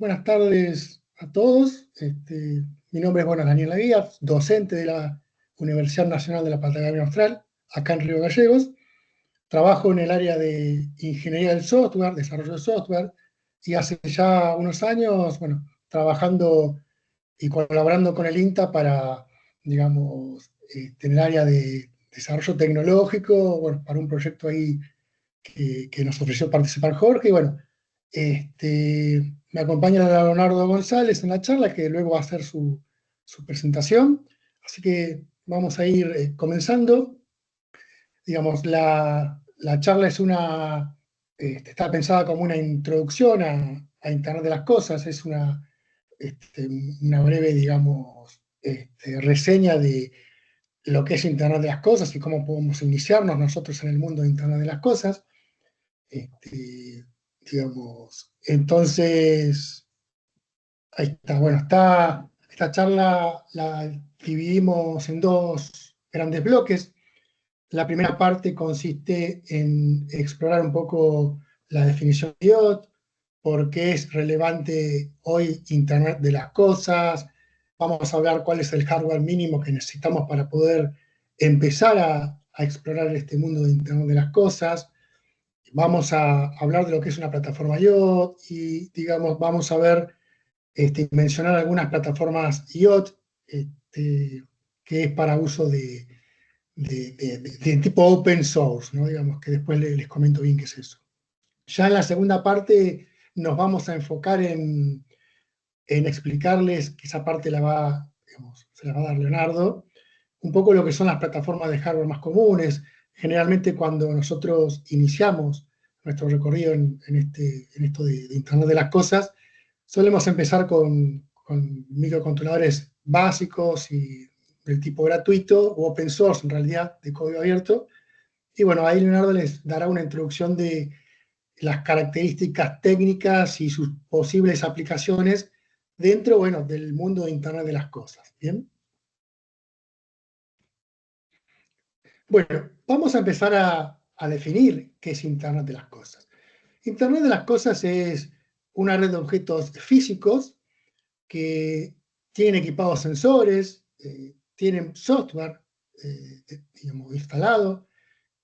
buenas tardes a todos. Mi nombre es Daniel Laguía, docente de la Universidad Nacional de la Patagonia Austral, acá en Río Gallegos. Trabajo en el área de ingeniería del software, desarrollo de software, y hace ya unos años, trabajando y colaborando con el INTA para, digamos, en el área de desarrollo tecnológico, para un proyecto ahí que nos ofreció participar Jorge, y me acompaña Leonardo González en la charla, que luego va a hacer su presentación. Así que vamos a ir comenzando. Digamos, la charla es está pensada como una introducción a Internet de las Cosas, es una breve, digamos, reseña de lo que es Internet de las Cosas y cómo podemos iniciarnos nosotros en el mundo de Internet de las Cosas. Digamos, entonces, ahí está. Bueno, esta charla la dividimos en dos grandes bloques. La primera parte consiste en explorar un poco la definición de IoT, por qué es relevante hoy Internet de las Cosas. Vamos a hablar cuál es el hardware mínimo que necesitamos para poder empezar a explorar este mundo de Internet de las Cosas. Vamos a hablar de lo que es una plataforma IoT y, digamos, vamos a ver, mencionar algunas plataformas IoT, que es para uso de tipo open source, ¿no? Digamos, que después les comento bien qué es eso. Ya en la segunda parte nos vamos a enfocar en explicarles, que esa parte se la va a dar Leonardo, un poco lo que son las plataformas de hardware más comunes. Generalmente cuando nosotros iniciamos nuestro recorrido en esto de Internet de las Cosas, solemos empezar con microcontroladores básicos y del tipo gratuito o open source, en realidad, de código abierto. Y bueno, ahí Leonardo les dará una introducción de las características técnicas y sus posibles aplicaciones dentro, del mundo de Internet de las Cosas. ¿Bien? Bueno, vamos a empezar a definir qué es Internet de las Cosas. Internet de las Cosas es una red de objetos físicos que tienen equipados sensores, tienen software, digamos, instalado,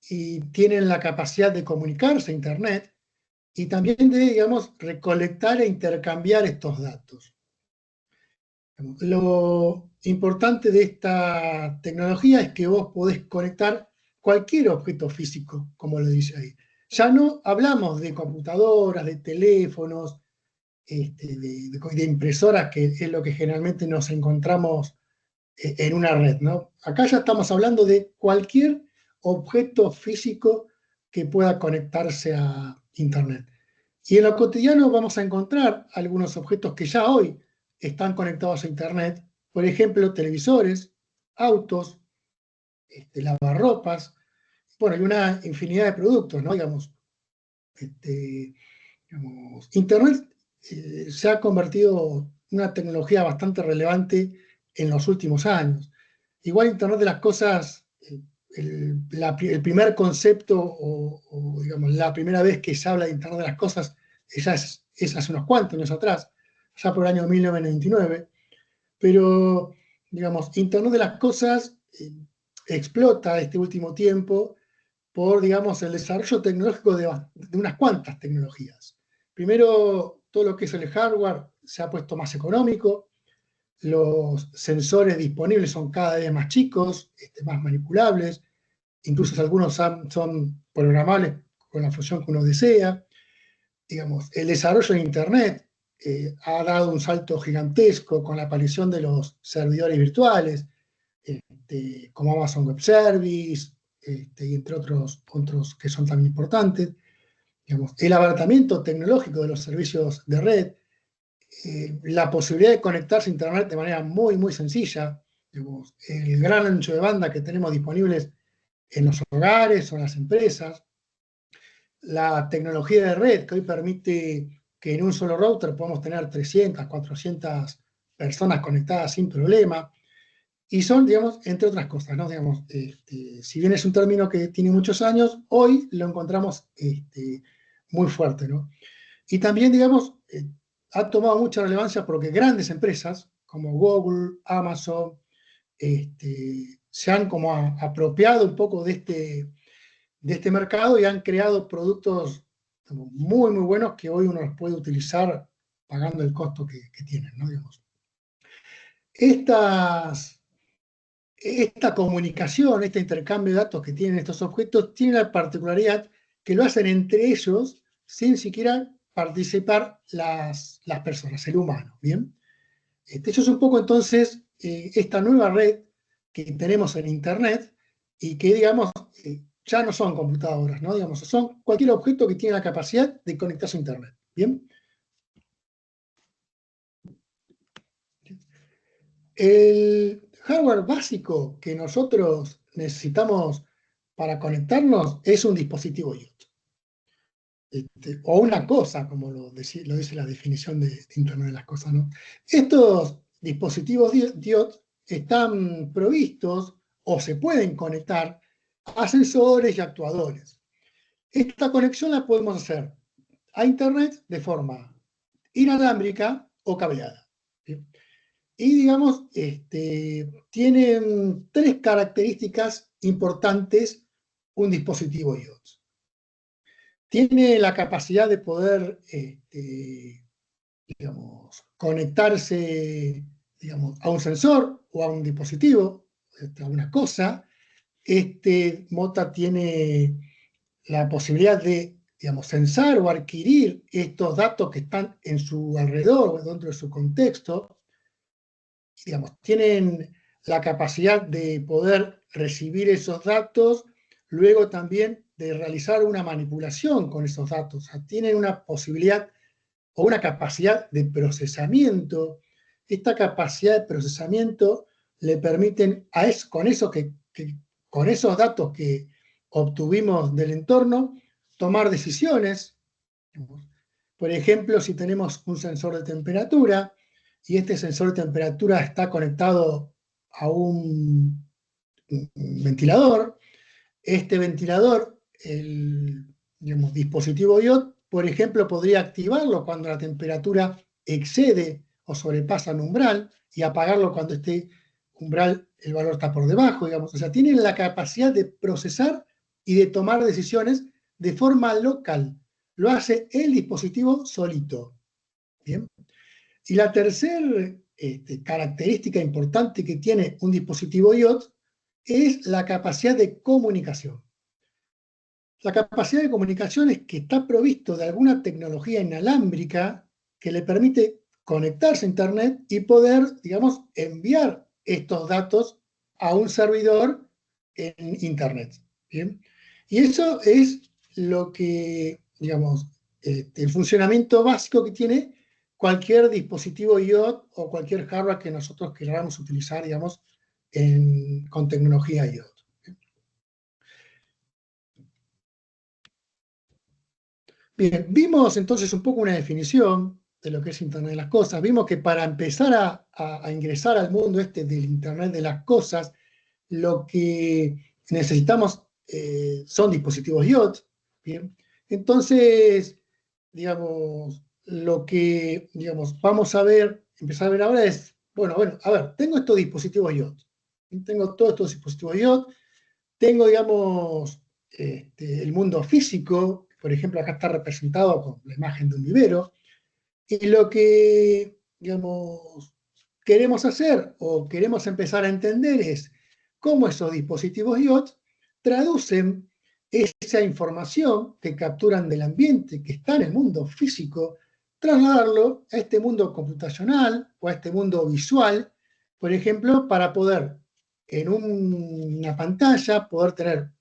y tienen la capacidad de comunicarse a Internet y también de, digamos, recolectar e intercambiar estos datos. Lo importante de esta tecnología es que vos podés conectar cualquier objeto físico, como lo dice ahí. Ya no hablamos de computadoras, de teléfonos, de impresoras, que es lo que generalmente nos encontramos en una red, ¿no? Acá ya estamos hablando de cualquier objeto físico que pueda conectarse a Internet. Y en lo cotidiano vamos a encontrar algunos objetos que ya hoy están conectados a Internet, por ejemplo, televisores, autos, lavarropas, y una infinidad de productos, ¿no? Digamos, Internet se ha convertido en una tecnología bastante relevante en los últimos años. Igual Internet de las Cosas, el primer concepto digamos, la primera vez que se habla de Internet de las Cosas es hace unos cuantos años atrás, ya por el año 1999, pero, digamos, Internet de las Cosas explota este último tiempo por, digamos, el desarrollo tecnológico de unas cuantas tecnologías. Primero, todo lo que es el hardware se ha puesto más económico, los sensores disponibles son cada vez más chicos, más manipulables, incluso algunos son programables con la función que uno desea. Digamos, el desarrollo de Internet ha dado un salto gigantesco con la aparición de los servidores virtuales, como Amazon Web Service, y entre otros que son también importantes. Digamos, el abaratamiento tecnológico de los servicios de red, la posibilidad de conectarse a Internet de manera muy, muy sencilla, digamos, el gran ancho de banda que tenemos disponibles en los hogares o en las empresas, la tecnología de red que hoy permite que en un solo router podamos tener 300, 400 personas conectadas sin problema, y son, digamos, entre otras cosas, ¿no? Digamos, si bien es un término que tiene muchos años, hoy lo encontramos muy fuerte, ¿no? Y también, digamos, ha tomado mucha relevancia porque grandes empresas como Google, Amazon, se han como apropiado un poco de este mercado y han creado productos muy, muy buenos que hoy uno los puede utilizar pagando el costo que tienen, ¿no? Digamos. Esta comunicación, este intercambio de datos que tienen estos objetos, tiene la particularidad que lo hacen entre ellos sin siquiera participar las personas, el humano, ¿bien? Eso es un poco entonces esta nueva red que tenemos en Internet y que, digamos, ya no son computadoras, ¿no? Digamos, son cualquier objeto que tiene la capacidad de conectarse a Internet, ¿bien? El hardware básico que nosotros necesitamos para conectarnos es un dispositivo IoT. O una cosa, como lo dice la definición de Internet de las cosas, ¿no? Estos dispositivos IoT están provistos o se pueden conectar a sensores y actuadores. Esta conexión la podemos hacer a Internet de forma inalámbrica o cableada, ¿sí? Y digamos, tienen tres características importantes un dispositivo IoT. Tiene la capacidad de poder, digamos, conectarse, digamos, a un sensor o a un dispositivo, a una cosa. Mota tiene la posibilidad de, digamos, censar o adquirir estos datos que están en su alrededor o dentro de su contexto. Digamos, tienen la capacidad de poder recibir esos datos, luego también de realizar una manipulación con esos datos. O sea, tienen una posibilidad o una capacidad de procesamiento. Esta capacidad de procesamiento le permiten con esos datos que obtuvimos del entorno, tomar decisiones. Por ejemplo, si tenemos un sensor de temperatura y este sensor de temperatura está conectado a un ventilador, este ventilador, el digamos, dispositivo IoT, por ejemplo, podría activarlo cuando la temperatura excede o sobrepasa un umbral y apagarlo cuando este umbral, el valor está por debajo, digamos. O sea, tienen la capacidad de procesar y de tomar decisiones de forma local. Lo hace el dispositivo solito. ¿Bien? Y la tercera característica importante que tiene un dispositivo IoT es la capacidad de comunicación. La capacidad de comunicación es que está provisto de alguna tecnología inalámbrica que le permite conectarse a Internet y poder, digamos, enviar estos datos a un servidor en Internet. ¿Bien? Y eso es lo que, digamos, el funcionamiento básico que tiene cualquier dispositivo IoT o cualquier hardware que nosotros queramos utilizar, digamos, con tecnología IoT. Bien, vimos entonces un poco una definición de lo que es Internet de las Cosas. Vimos que para empezar a ingresar al mundo del Internet de las Cosas, lo que necesitamos son dispositivos IoT. Bien. Entonces, digamos, lo que digamos, vamos a ver, empezar a ver ahora es, bueno, a ver, tengo estos dispositivos IoT. Tengo todos estos dispositivos IoT, tengo, digamos, el mundo físico, por ejemplo, acá está representado con la imagen de un vivero, y lo que, digamos, queremos hacer o queremos empezar a entender es cómo esos dispositivos IoT traducen esa información que capturan del ambiente que está en el mundo físico, trasladarlo a este mundo computacional o a este mundo visual, por ejemplo, para poder en una pantalla poder tener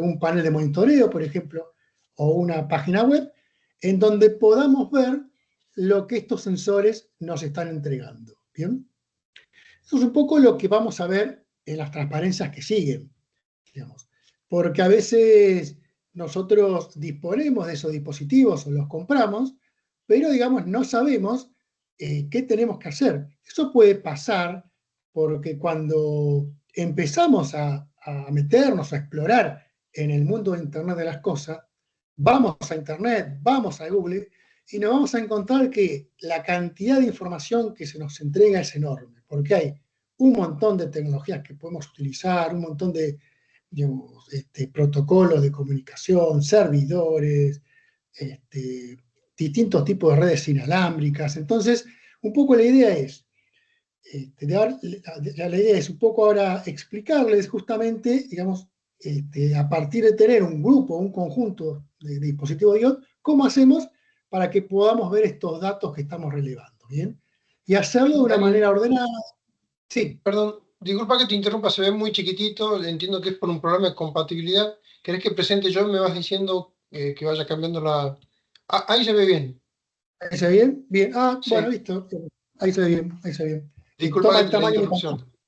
un panel de monitoreo, por ejemplo, o una página web, en donde podamos ver lo que estos sensores nos están entregando. ¿Bien? Eso es un poco lo que vamos a ver en las transparencias que siguen, digamos. Porque a veces nosotros disponemos de esos dispositivos o los compramos, pero digamos no sabemos qué tenemos que hacer. Eso puede pasar porque cuando empezamos a meternos, a explorar en el mundo de Internet de las cosas, vamos a Internet, vamos a Google y nos vamos a encontrar que la cantidad de información que se nos entrega es enorme, porque hay un montón de tecnologías que podemos utilizar, un montón de, digamos, protocolos de comunicación, servidores, distintos tipos de redes inalámbricas. Entonces, un poco la idea es, la idea es un poco ahora explicarles justamente, digamos, a partir de tener un grupo, un conjunto de dispositivos IoT, cómo hacemos para que podamos ver estos datos que estamos relevando, ¿bien? Y hacerlo de una Daniel, manera ordenada. Sí, perdón, disculpa que te interrumpa, se ve muy chiquitito, entiendo que es por un problema de compatibilidad. ¿Querés que presente yo? Me vas diciendo que vaya cambiando la... Ah, ahí se ve bien. ahí se ve bien. Bien, bueno, Sí, listo. Ahí se ve bien, ahí se ve bien. disculpa Toma el la tamaño de mi interrupción. pantalla.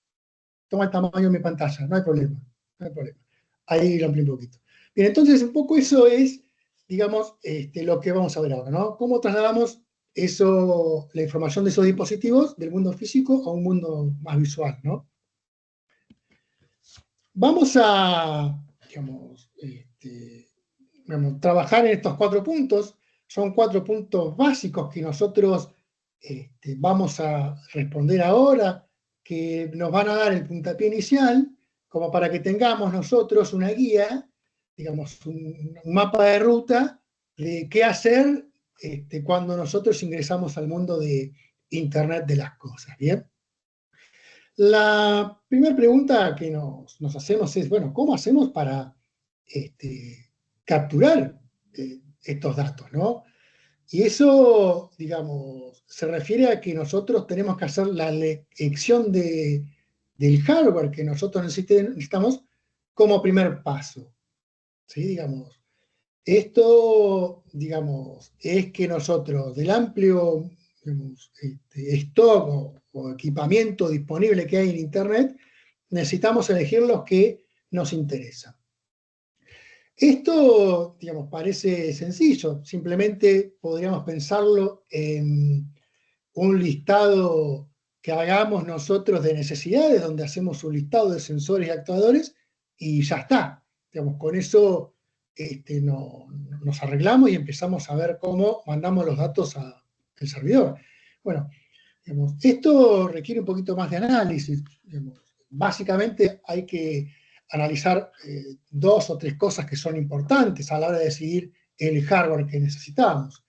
Toma el tamaño de mi pantalla, no hay problema. No hay problema. Ahí lo amplié un poquito. Bien, entonces un poco eso es, digamos, lo que vamos a ver ahora, ¿no? ¿Cómo trasladamos eso, la información de esos dispositivos del mundo físico a un mundo más visual, ¿no? Vamos a, digamos, trabajar en estos 4 puntos. Son 4 puntos básicos que nosotros vamos a responder ahora, que nos van a dar el puntapié inicial, como para que tengamos nosotros una guía, digamos, un mapa de ruta de qué hacer cuando nosotros ingresamos al mundo de Internet de las cosas, ¿bien? La primera pregunta que nos hacemos es, bueno, ¿cómo hacemos para capturar estos datos, ¿no? Y eso, digamos, se refiere a que nosotros tenemos que hacer la elección del hardware que nosotros necesitamos como primer paso, ¿sí? Digamos, esto, digamos, es que nosotros, del amplio, digamos, stock o equipamiento disponible que hay en Internet, necesitamos elegir los que nos interesan. Esto, digamos, parece sencillo, simplemente podríamos pensarlo en un listado que hagamos nosotros de necesidades, donde hacemos un listado de sensores y actuadores y ya está. Digamos, con eso nos arreglamos y empezamos a ver cómo mandamos los datos al servidor. Bueno, digamos, esto requiere un poquito más de análisis. Digamos. Básicamente hay que analizar 2 o 3 cosas que son importantes a la hora de decidir el hardware que necesitamos.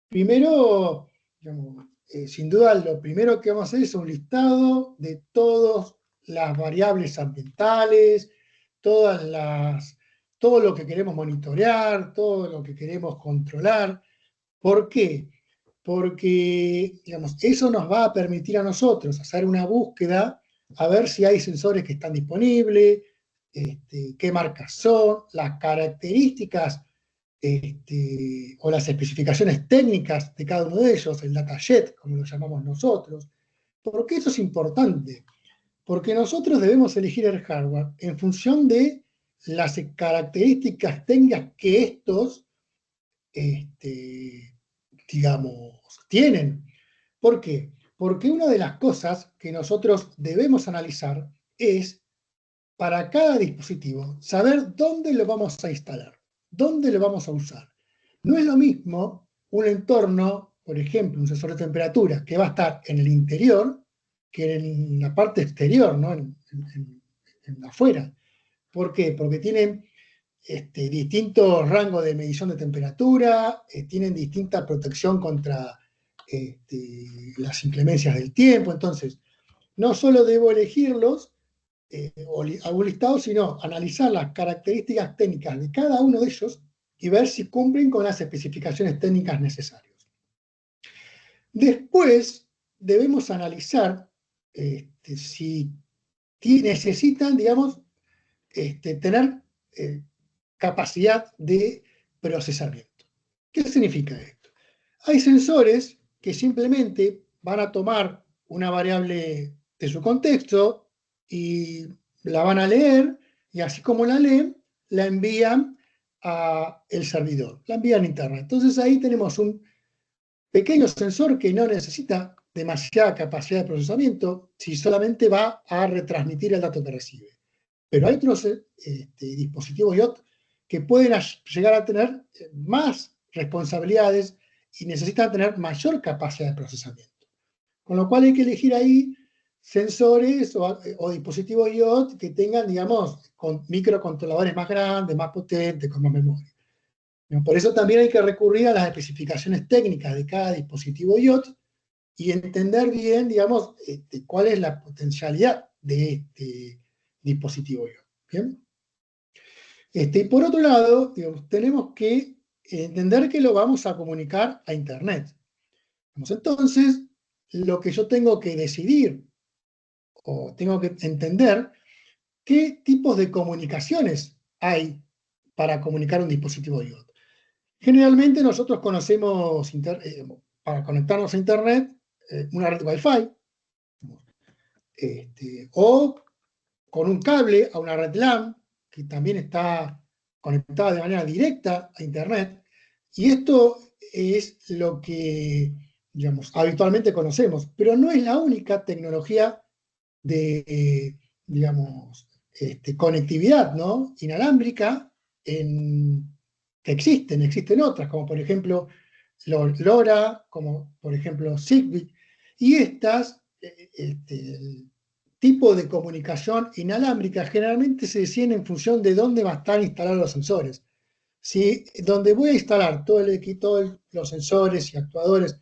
Primero, digamos, sin duda, lo primero que vamos a hacer es un listado de todas las variables ambientales, todo lo que queremos monitorear, todo lo que queremos controlar. ¿Por qué? Porque, digamos, eso nos va a permitir a nosotros hacer una búsqueda, a ver si hay sensores que están disponibles, qué marcas son, las características o las especificaciones técnicas de cada uno de ellos, el datajet, como lo llamamos nosotros. ¿Por qué eso es importante? Porque nosotros debemos elegir el hardware en función de las características técnicas que estos, digamos, tienen. ¿Por qué? Porque una de las cosas que nosotros debemos analizar es, para cada dispositivo, saber dónde lo vamos a instalar, dónde lo vamos a usar. No es lo mismo un entorno, por ejemplo, un sensor de temperatura, que va a estar en el interior, que en la parte exterior, ¿no? en afuera. ¿Por qué? Porque tienen distintos rangos de medición de temperatura, tienen distinta protección contra las inclemencias del tiempo. Entonces, no solo debo elegirlos, hago un listado, sino analizar las características técnicas de cada uno de ellos y ver si cumplen con las especificaciones técnicas necesarias. Después debemos analizar si necesitan, digamos, tener capacidad de procesamiento. ¿Qué significa esto? Hay sensores que simplemente van a tomar una variable de su contexto y la van a leer, y así como la leen, la envían al servidor, la envían a internet. Entonces ahí tenemos un pequeño sensor que no necesita demasiada capacidad de procesamiento si solamente va a retransmitir el dato que recibe. Pero hay otros dispositivos IoT que pueden llegar a tener más responsabilidades y necesitan tener mayor capacidad de procesamiento. Con lo cual hay que elegir ahí sensores o dispositivos IoT que tengan, digamos, con microcontroladores más grandes, más potentes, con más memoria. Por eso también hay que recurrir a las especificaciones técnicas de cada dispositivo IoT y entender bien, digamos, cuál es la potencialidad de este dispositivo IoT. ¿Bien? Y por otro lado, digamos, tenemos que entender que lo vamos a comunicar a Internet. Entonces, lo que yo tengo que decidir o tengo que entender qué tipos de comunicaciones hay para comunicar un dispositivo IoT. Generalmente nosotros conocemos, para conectarnos a Internet, una red Wi-Fi, o con un cable a una red LAN, que también está conectada de manera directa a Internet, y esto es lo que, digamos, habitualmente conocemos, pero no es la única tecnología de, digamos, conectividad, ¿no?, inalámbrica que existen otras, como por ejemplo LoRa, como por ejemplo Zigbee, y estas, el tipo de comunicación inalámbrica generalmente se deciden en función de dónde van a estar instalados los sensores. Si donde voy a instalar todo el equipo, los sensores y actuadores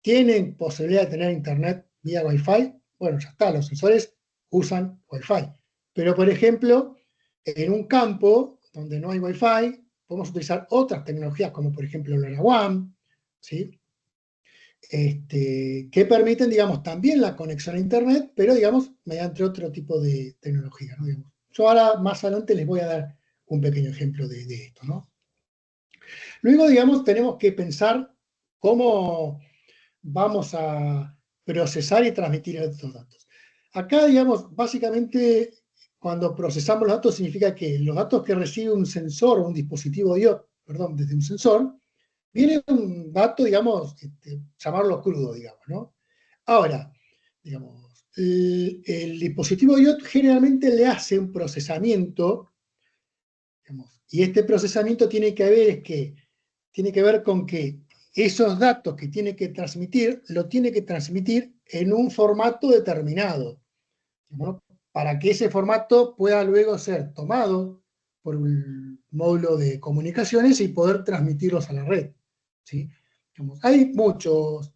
tienen posibilidad de tener internet vía Wi-Fi, bueno, ya está, los sensores usan Wi-Fi. Pero, por ejemplo, en un campo donde no hay Wi-Fi, podemos utilizar otras tecnologías, como por ejemplo LoRaWAN, ¿sí? Que permiten, digamos, también la conexión a Internet, pero, digamos, mediante otro tipo de tecnología, ¿no? Digamos, yo ahora, más adelante, les voy a dar un pequeño ejemplo de esto, ¿no? Luego, digamos, tenemos que pensar cómo vamos a procesar y transmitir estos datos. Acá, digamos, básicamente, cuando procesamos los datos, significa que los datos que recibe un sensor o un dispositivo IoT, perdón, desde un sensor, viene un dato, digamos, llamarlo crudo, digamos, ¿no? Ahora, digamos, el dispositivo IoT generalmente le hace un procesamiento, digamos, y este procesamiento tiene que ver con que esos datos que tiene que transmitir, lo tiene que transmitir en un formato determinado, ¿no?, para que ese formato pueda luego ser tomado por un módulo de comunicaciones y poder transmitirlos a la red, ¿sí? Hay muchos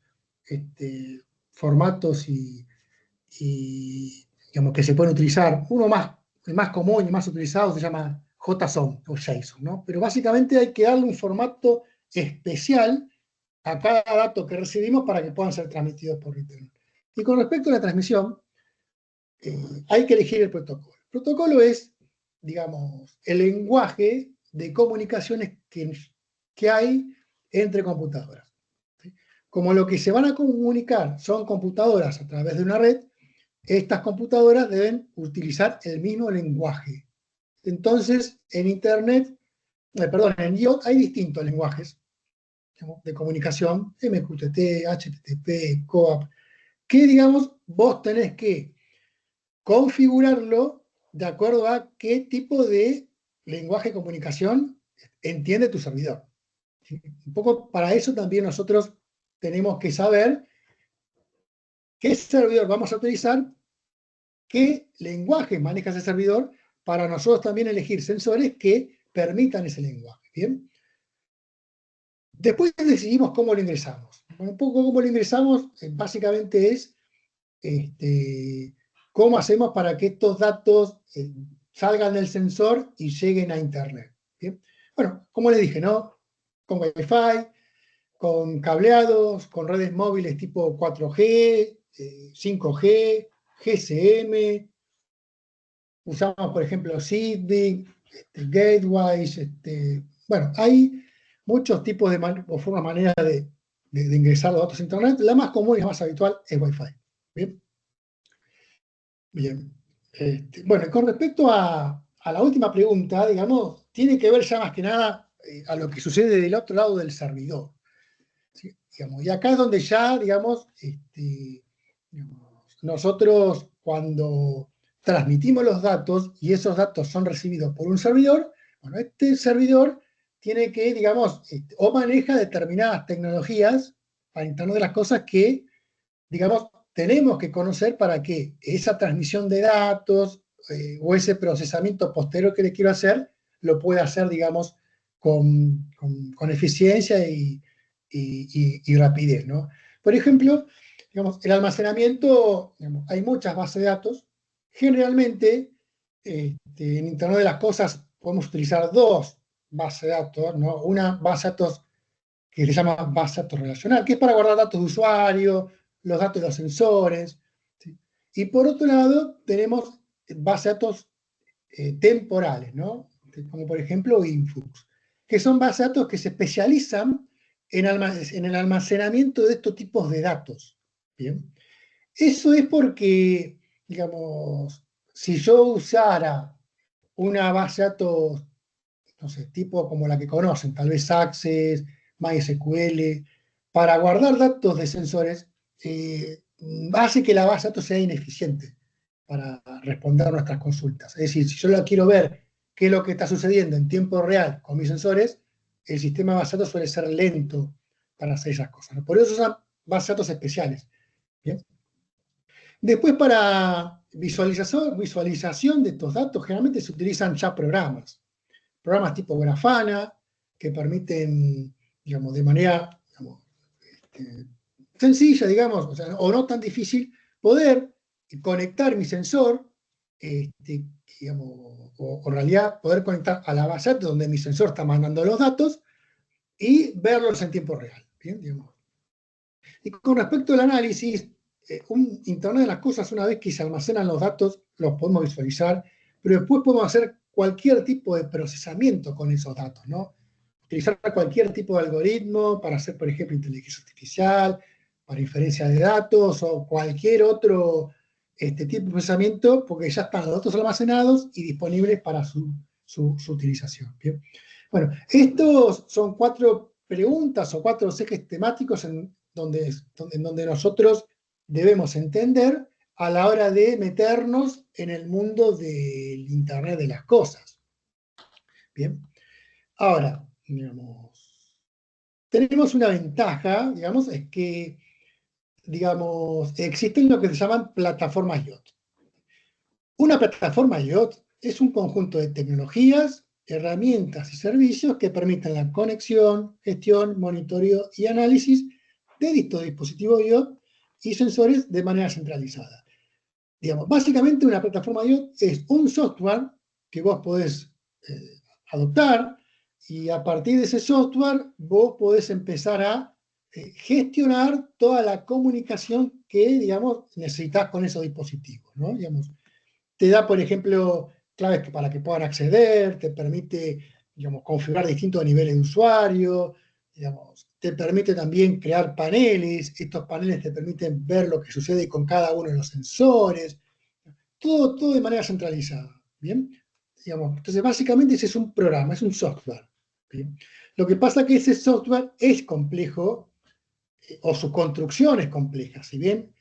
formatos digamos, que se pueden utilizar. El más común y más utilizado se llama JSON o JSON, ¿no? Pero básicamente hay que darle un formato especial a cada dato que recibimos para que puedan ser transmitidos por Internet. Y con respecto a la transmisión, hay que elegir el protocolo. El protocolo es, digamos, el lenguaje de comunicaciones que hay entre computadoras. ¿Sí? Como lo que se van a comunicar son computadoras a través de una red, estas computadoras deben utilizar el mismo lenguaje. Entonces, en Internet, en IoT hay distintos lenguajes, digamos, de comunicación, MQTT, HTTP, COAP, que, digamos, vos tenés que configurarlo de acuerdo a qué tipo de lenguaje de comunicación entiende tu servidor. ¿Sí? Un poco para eso también nosotros tenemos que saber qué servidor vamos a utilizar, qué lenguaje maneja ese servidor, para nosotros también elegir sensores que permitan ese lenguaje. ¿Bien? Después decidimos cómo lo ingresamos. Un poco cómo lo ingresamos, básicamente es cómo hacemos para que estos datos salgan del sensor y lleguen a Internet. ¿Bien? Bueno, como les dije, ¿no? Con Wi-Fi, con cableados, con redes móviles tipo 4G, 5G, GSM, usamos, por ejemplo, Zigbee, gateways, bueno, hay muchos tipos o formas, maneras de ingresar los datos a Internet. La más común y la más habitual es Wi-Fi. ¿Bien? Bien. Bueno, con respecto a la última pregunta, digamos, tiene que ver ya más que nada a lo que sucede del otro lado del servidor. ¿Sí? Digamos, y acá es donde ya, digamos, nosotros cuando transmitimos los datos y esos datos son recibidos por un servidor, bueno, este servidor tiene que, digamos, o maneja determinadas tecnologías para Internet de las cosas que, digamos, tenemos que conocer para que esa transmisión de datos o ese procesamiento posterior que le quiero hacer, lo pueda hacer, digamos, con eficiencia y rapidez, ¿no? Por ejemplo, digamos, el almacenamiento, digamos, hay muchas bases de datos. Generalmente, en Internet de las cosas podemos utilizar dos bases de datos, ¿no? Una base de datos que se llama base de datos relacional, que es para guardar datos de usuario, los datos de los sensores, ¿sí? Y por otro lado, tenemos bases de datos temporales, ¿no? Como por ejemplo Influx, que son bases de datos que se especializan en el almacenamiento de estos tipos de datos. ¿Bien? Eso es porque, digamos, si yo usara una base de datos, no sé, tipo como la que conocen, tal vez Access, MySQL, para guardar datos de sensores, hace que la base de datos sea ineficiente para responder a nuestras consultas. Es decir, si yo la quiero ver qué es lo que está sucediendo en tiempo real con mis sensores, el sistema de base de datos suele ser lento para hacer esas cosas, ¿no? Por eso son bases de datos especiales. ¿Bien? Después, para visualización de estos datos, generalmente se utilizan ya programas tipo Grafana, que permiten, digamos, de manera, digamos, sencilla, digamos, o sea, o no tan difícil, poder conectar mi sensor, digamos, o en realidad poder conectar a la base de datos donde mi sensor está mandando los datos y verlos en tiempo real. ¿Bien? Digamos. Y con respecto al análisis, un Internet de las cosas, una vez que se almacenan los datos, los podemos visualizar, pero después podemos hacer cualquier tipo de procesamiento con esos datos, ¿no? Utilizar cualquier tipo de algoritmo para hacer, por ejemplo, inteligencia artificial, para inferencia de datos o cualquier otro tipo de procesamiento, porque ya están los datos almacenados y disponibles para su utilización. ¿Bien? Bueno, estos son 4 preguntas o 4 ejes temáticos en donde nosotros debemos entender a la hora de meternos en el mundo del Internet de las cosas. Bien. Ahora, digamos, tenemos una ventaja, digamos, es que, digamos, existen lo que se llaman plataformas IoT. Una plataforma IoT es un conjunto de tecnologías, herramientas y servicios que permiten la conexión, gestión, monitoreo y análisis de estos dispositivos IoT y sensores de manera centralizada. Digamos, básicamente una plataforma IoT es un software que vos podés adoptar y a partir de ese software vos podés empezar a gestionar toda la comunicación que, digamos, necesitas con esos dispositivos, ¿no? Digamos, te da, por ejemplo, claves para que puedan acceder, te permite, digamos, configurar distintos niveles de usuario, digamos, te permite también crear paneles, estos paneles te permiten ver lo que sucede con cada uno de los sensores, todo de manera centralizada, ¿bien? Digamos, entonces, básicamente ese es un programa, es un software, ¿bien? Lo que pasa es que ese software es complejo, o su construcción es compleja, si bien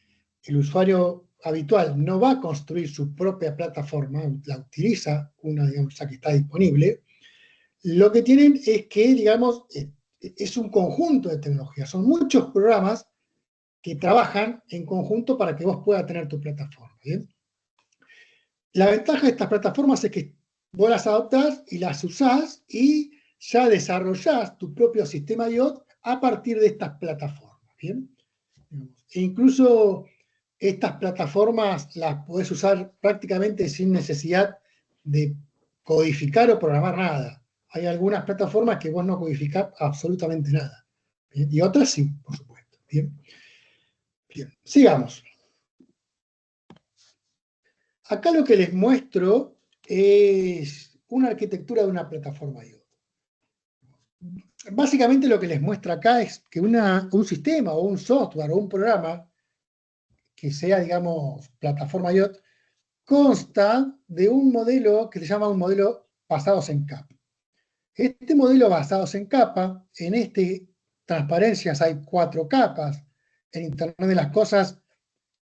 el usuario habitual no va a construir su propia plataforma, la utiliza una, digamos, ya que está disponible, lo que tienen es que, digamos, es un conjunto de tecnologías, son muchos programas que trabajan en conjunto para que vos puedas tener tu plataforma, ¿bien? La ventaja de estas plataformas es que vos las adoptás y las usás y ya desarrollás tu propio sistema IoT a partir de estas plataformas, ¿bien? E incluso estas plataformas las podés usar prácticamente sin necesidad de codificar o programar nada. Hay algunas plataformas que vos no codificás absolutamente nada. ¿Bien? Y otras sí, por supuesto. Bien. Bien. Sigamos. Acá lo que les muestro es una arquitectura de una plataforma IoT. Básicamente lo que les muestra acá es que un sistema o un software o un programa que sea, digamos, plataforma IoT, consta de un modelo que se llama un modelo basados en capa. Este modelo basados en capa, en transparencias hay 4 capas. En Internet de las cosas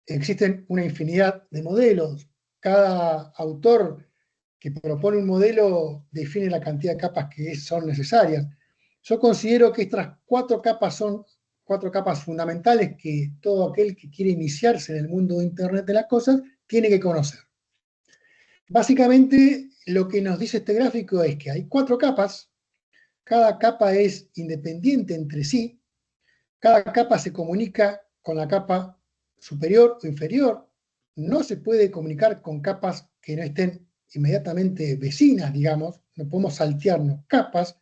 existen una infinidad de modelos. Cada autor que propone un modelo define la cantidad de capas que son necesarias. Yo considero que estas 4 capas son 4 capas fundamentales que todo aquel que quiere iniciarse en el mundo de Internet de las cosas tiene que conocer. Básicamente, lo que nos dice este gráfico es que hay 4 capas, cada capa es independiente entre sí, cada capa se comunica con la capa superior o inferior, no se puede comunicar con capas que no estén inmediatamente vecinas, digamos, no podemos saltearnos capas,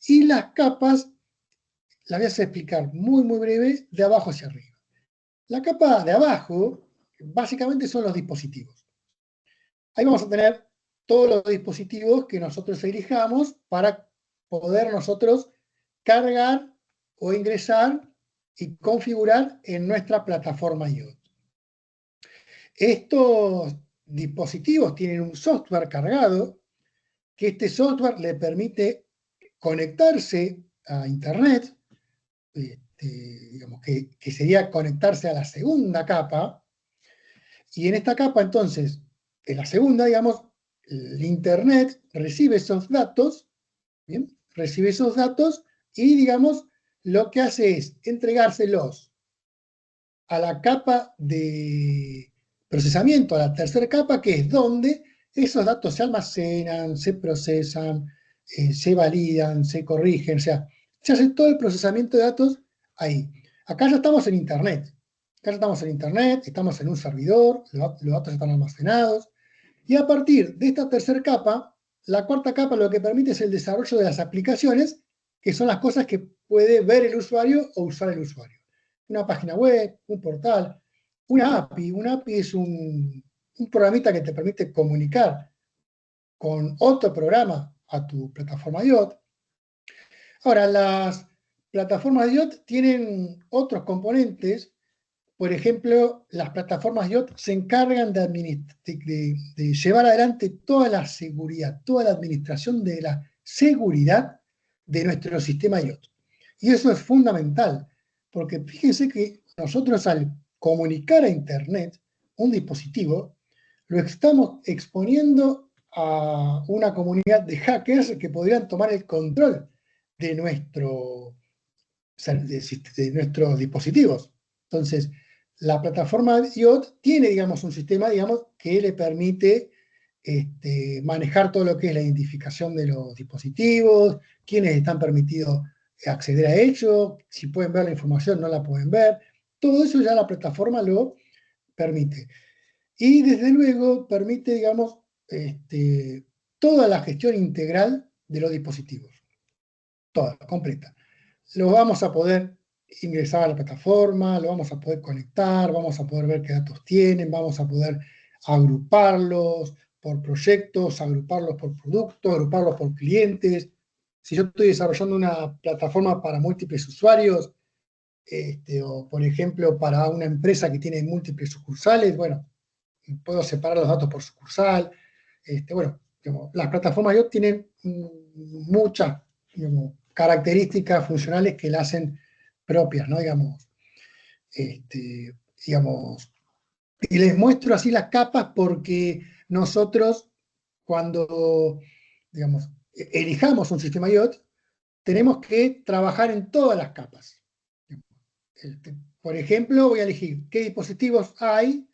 y las capas las voy a explicar muy, muy breve, de abajo hacia arriba. La capa de abajo, básicamente son los dispositivos. Ahí vamos a tener todos los dispositivos que nosotros elijamos para poder nosotros cargar o ingresar y configurar en nuestra plataforma IoT. Estos dispositivos tienen un software cargado, que este software le permite conectarse a Internet, digamos que sería conectarse a la segunda capa, y en esta capa entonces, en la segunda, digamos, el Internet recibe esos datos, ¿bien? Recibe esos datos y, digamos, lo que hace es entregárselos a la capa de procesamiento, a la tercera capa, que es donde esos datos se almacenan, se procesan, se validan, se corrigen, o sea, se hace todo el procesamiento de datos ahí. Acá ya estamos en Internet. Acá ya estamos en Internet, estamos en un servidor, los datos están almacenados, y a partir de esta tercera capa, la cuarta capa lo que permite es el desarrollo de las aplicaciones, que son las cosas que puede ver el usuario o usar el usuario. Una página web, un portal, una API. Una API es un programita que te permite comunicar con otro programa a tu plataforma IoT. Ahora, las plataformas IoT tienen otros componentes. Por ejemplo, las plataformas IoT se encargan de llevar adelante toda la seguridad, toda la administración de la seguridad de nuestro sistema IoT. Y eso es fundamental, porque fíjense que nosotros al comunicar a Internet un dispositivo, lo estamos exponiendo a una comunidad de hackers que podrían tomar el control de nuestros dispositivos. Entonces, la plataforma IoT tiene, digamos, un sistema, digamos, que le permite manejar todo lo que es la identificación de los dispositivos, quiénes están permitidos acceder a ello, si pueden ver la información, no la pueden ver. Todo eso ya la plataforma lo permite. Y desde luego permite, digamos, toda la gestión integral de los dispositivos. Toda, completa. Lo vamos a poder ingresar a la plataforma, lo vamos a poder conectar, vamos a poder ver qué datos tienen, vamos a poder agruparlos por proyectos, agruparlos por productos, agruparlos por clientes. Si yo estoy desarrollando una plataforma para múltiples usuarios, o por ejemplo para una empresa que tiene múltiples sucursales, bueno, puedo separar los datos por sucursal. Bueno, digamos, las plataformas IoT tienen muchas, digamos, características funcionales que la hacen propias, ¿no? Digamos, y les muestro así las capas porque nosotros, cuando, digamos, elijamos un sistema IoT, tenemos que trabajar en todas las capas. Por ejemplo, voy a elegir qué dispositivos hay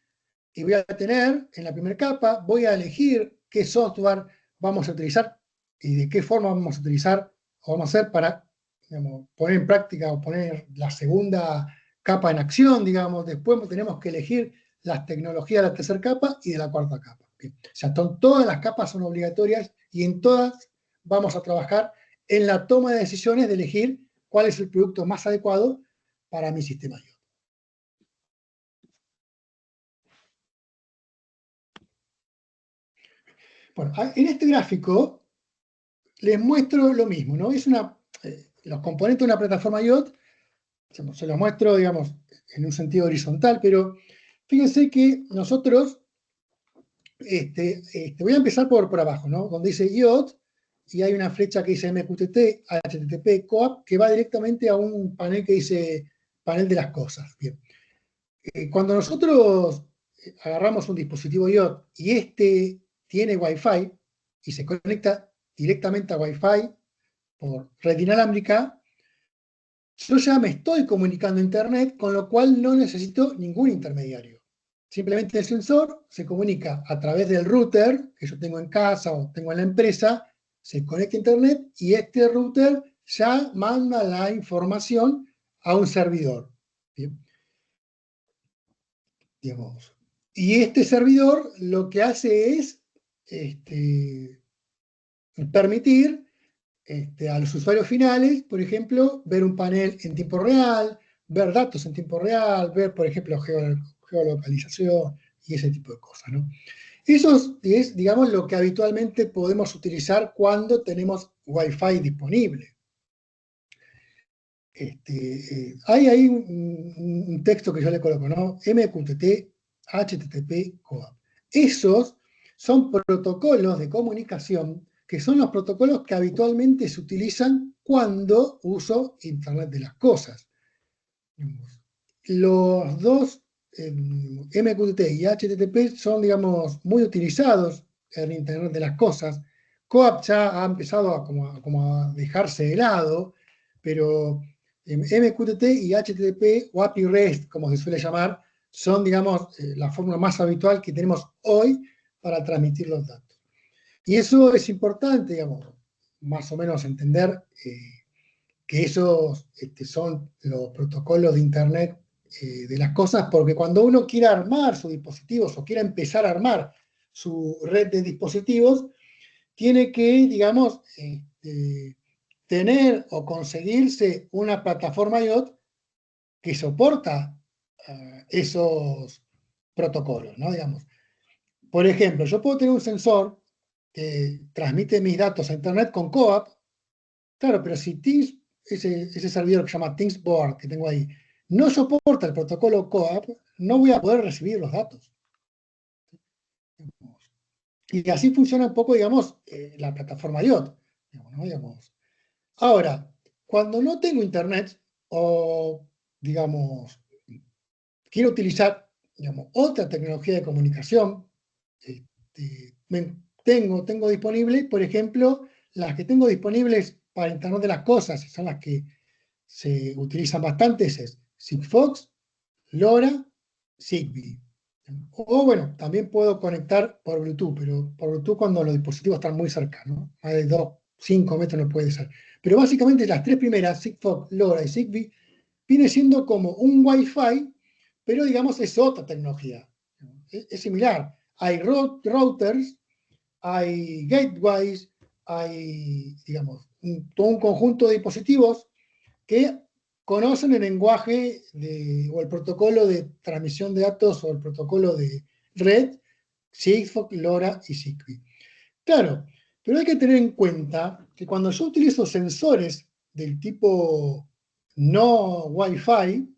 y voy a tener en la primera capa, voy a elegir qué software vamos a utilizar y de qué forma vamos a utilizar o vamos a hacer para, digamos, poner en práctica o poner la segunda capa en acción, digamos. Después tenemos que elegir las tecnologías de la tercera capa y de la cuarta capa. Bien. O sea, todas las capas son obligatorias y en todas vamos a trabajar en la toma de decisiones de elegir cuál es el producto más adecuado para mi sistema IoT. Bueno, en este gráfico les muestro lo mismo, ¿no? Es los componentes de una plataforma IoT, se los muestro, digamos, en un sentido horizontal, pero fíjense que nosotros, voy a empezar por abajo, ¿no? Donde dice IoT, y hay una flecha que dice MQTT, HTTP, COAP, que va directamente a un panel que dice panel de las cosas. Bien. Cuando nosotros agarramos un dispositivo IoT y tiene Wi-Fi, y se conecta directamente a Wi-Fi por red inalámbrica, yo ya me estoy comunicando a Internet, con lo cual no necesito ningún intermediario. Simplemente el sensor se comunica a través del router que yo tengo en casa o tengo en la empresa, se conecta a Internet y este router ya manda la información a un servidor. ¿Bien? Digamos. Y este servidor lo que hace es permitir a los usuarios finales, por ejemplo, ver un panel en tiempo real, ver datos en tiempo real, ver, por ejemplo, geolocalización y ese tipo de cosas, ¿no? Eso es, digamos, lo que habitualmente podemos utilizar cuando tenemos Wi-Fi disponible. Hay ahí un texto que yo le coloco, ¿no? MQTT, HTTP, COAP. Esos son protocolos de comunicación que son los protocolos que habitualmente se utilizan cuando uso Internet de las cosas. Los dos, MQTT y HTTP, son, digamos, muy utilizados en Internet de las cosas. COAP ya ha empezado como a dejarse de lado, pero MQTT y HTTP, o API REST, como se suele llamar, son, digamos, la fórmula más habitual que tenemos hoy para transmitir los datos. Y eso es importante, digamos, más o menos entender que esos son los protocolos de Internet de las cosas, porque cuando uno quiere armar sus dispositivos o quiere empezar a armar su red de dispositivos, tiene que, digamos, tener o conseguirse una plataforma IoT que soporta esos protocolos, ¿no? Digamos. Por ejemplo, yo puedo tener un sensor que transmite mis datos a Internet con COAP, claro, pero si Teams, ese servidor que se llama TeamsBoard que tengo ahí, no soporta el protocolo COAP, no voy a poder recibir los datos. Y así funciona un poco, digamos, la plataforma IoT. ¿No? Digamos. Ahora, cuando no tengo Internet o, digamos, quiero utilizar, digamos, otra tecnología de comunicación, tengo disponibles, por ejemplo, las que tengo disponibles para Internet de las cosas, son las que se utilizan bastante, es Sigfox, LoRa, Zigbee. O bueno, también puedo conectar por Bluetooth, pero por Bluetooth cuando los dispositivos están muy cercanos, más de 2, 5 metros no puede ser. Pero básicamente las tres primeras, Sigfox, LoRa y Zigbee, viene siendo como un Wi-Fi, pero digamos es otra tecnología. Es similar. Hay routers, hay gateways, hay, digamos, todo un conjunto de dispositivos que conocen el lenguaje o el protocolo de transmisión de datos o el protocolo de red, Sigfox, LoRa y Zigbee. Claro, pero hay que tener en cuenta que cuando yo utilizo sensores del tipo no Wi-Fi,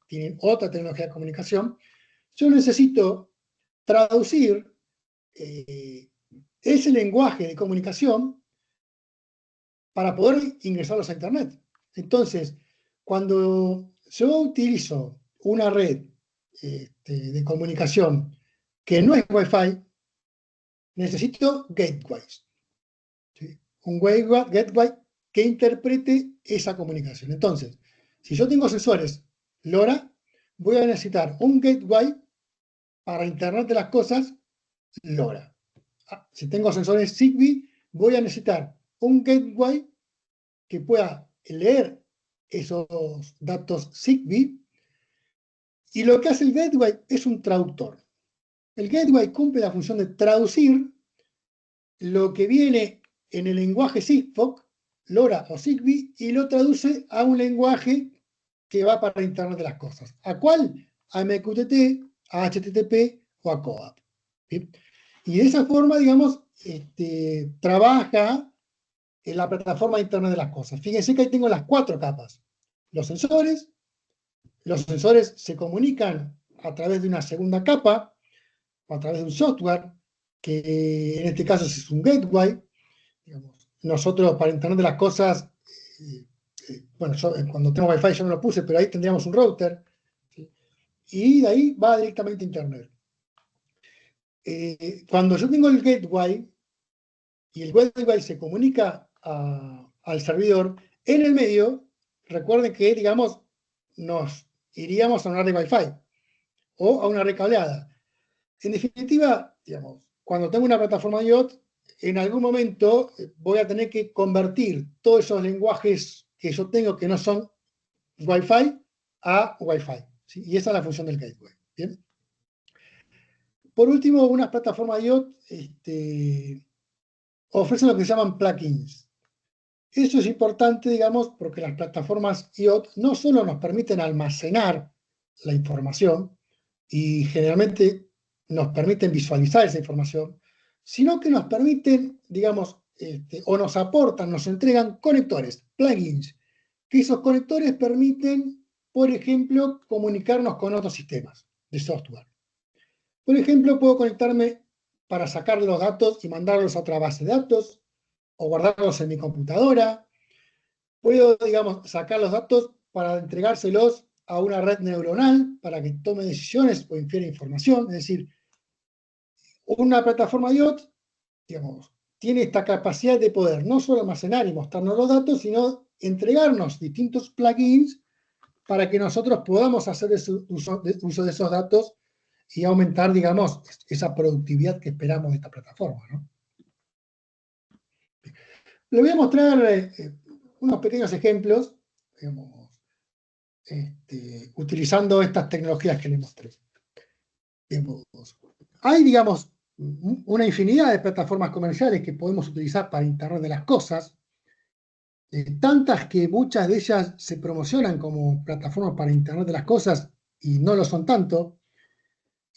tienen otra tecnología de comunicación, yo necesito traducir ese lenguaje de comunicación para poder ingresarlos a Internet. Entonces, cuando yo utilizo una red de comunicación que no es Wi-Fi, necesito gateways. ¿Sí? Un gateway que interprete esa comunicación. Entonces, si yo tengo sensores LoRa, voy a necesitar un gateway para Internet de las cosas LoRa. Si tengo sensores Zigbee, voy a necesitar un gateway que pueda leer esos datos Zigbee, y lo que hace el gateway es un traductor. El gateway cumple la función de traducir lo que viene en el lenguaje Sigfox, LoRa o Zigbee, y lo traduce a un lenguaje que va para Internet de las cosas. ¿A cuál? A MQTT, a HTTP o a COAP. ¿Sí? Y de esa forma, digamos, trabaja en la plataforma de Internet de las cosas. Fíjense que ahí tengo las 4 capas. Los sensores se comunican a través de una segunda capa, o a través de un software, que en este caso es un gateway. Digamos, nosotros para Internet de las cosas, bueno, cuando tengo Wi-Fi yo no lo puse, pero ahí tendríamos un router, ¿sí? Y de ahí va directamente a Internet. Cuando yo tengo el gateway, y el gateway se comunica al servidor, en el medio, recuerden que, digamos, nos iríamos a una red Wi-Fi o a una red cableada. En definitiva, digamos, cuando tengo una plataforma IoT, en algún momento voy a tener que convertir todos esos lenguajes que yo tengo que no son Wi-Fi a Wi-Fi. ¿Sí? Y esa es la función del gateway. ¿Bien? Por último, unas plataformas IoT ofrecen lo que se llaman plugins. Eso es importante, digamos, porque las plataformas IoT no solo nos permiten almacenar la información, y generalmente nos permiten visualizar esa información, sino que nos permiten, digamos, o nos aportan, nos entregan conectores, plugins, que esos conectores permiten, por ejemplo, comunicarnos con otros sistemas de software. Por ejemplo, puedo conectarme para sacar los datos y mandarlos a otra base de datos, o guardarlos en mi computadora. Puedo, digamos, sacar los datos para entregárselos a una red neuronal para que tome decisiones o infiera información. Es decir, una plataforma IoT, digamos, tiene esta capacidad de poder no solo almacenar y mostrarnos los datos, sino entregarnos distintos plugins para que nosotros podamos hacer uso de esos datos y aumentar, digamos, esa productividad que esperamos de esta plataforma, ¿no? Le voy a mostrar unos pequeños ejemplos, digamos, utilizando estas tecnologías que les mostré. Hay, digamos, una infinidad de plataformas comerciales que podemos utilizar para Internet de las Cosas, tantas que muchas de ellas se promocionan como plataformas para Internet de las Cosas y no lo son tanto.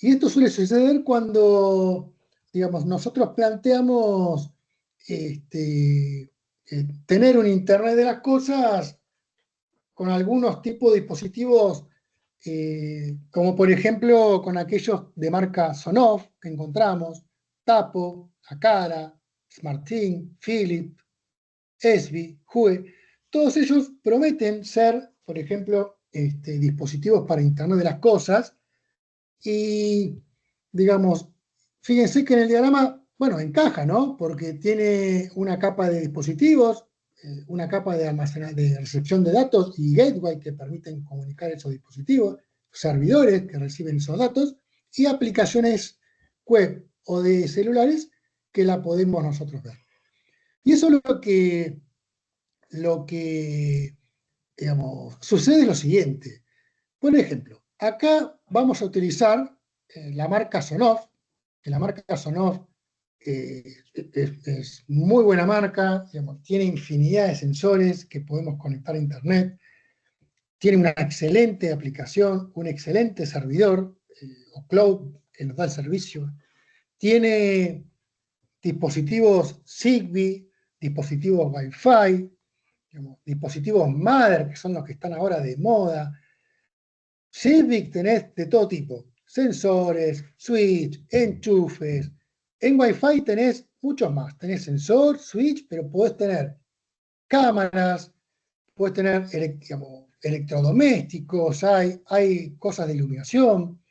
Y esto suele suceder cuando, digamos, nosotros planteamos tener un Internet de las Cosas con algunos tipos de dispositivos, como por ejemplo con aquellos de marca Sonoff que encontramos, Tapo, Acara, SmartThing, Philips, Esbi, Hue. Todos ellos prometen ser, por ejemplo, dispositivos para Internet de las Cosas y, digamos, fíjense que en el diagrama, bueno, encaja, ¿no? Porque tiene una capa de dispositivos, una capa de de recepción de datos y gateway que permiten comunicar esos dispositivos, servidores que reciben esos datos y aplicaciones web o de celulares que la podemos nosotros ver. Y eso es lo que digamos, sucede lo siguiente. Por ejemplo, acá vamos a utilizar la marca Sonoff, que la marca Sonoff es muy buena marca, digamos, tiene infinidad de sensores que podemos conectar a Internet, tiene una excelente aplicación, un excelente servidor o cloud que nos da el servicio, tiene dispositivos Zigbee, dispositivos Wi-Fi, digamos, dispositivos Mother, que son los que están ahora de moda. Zigbee tenés de todo tipo, sensores, switch, enchufes. En Wi-Fi tenés muchos más, tenés sensor, switch, pero podés tener cámaras, podés tener, digamos, electrodomésticos, hay cosas de iluminación.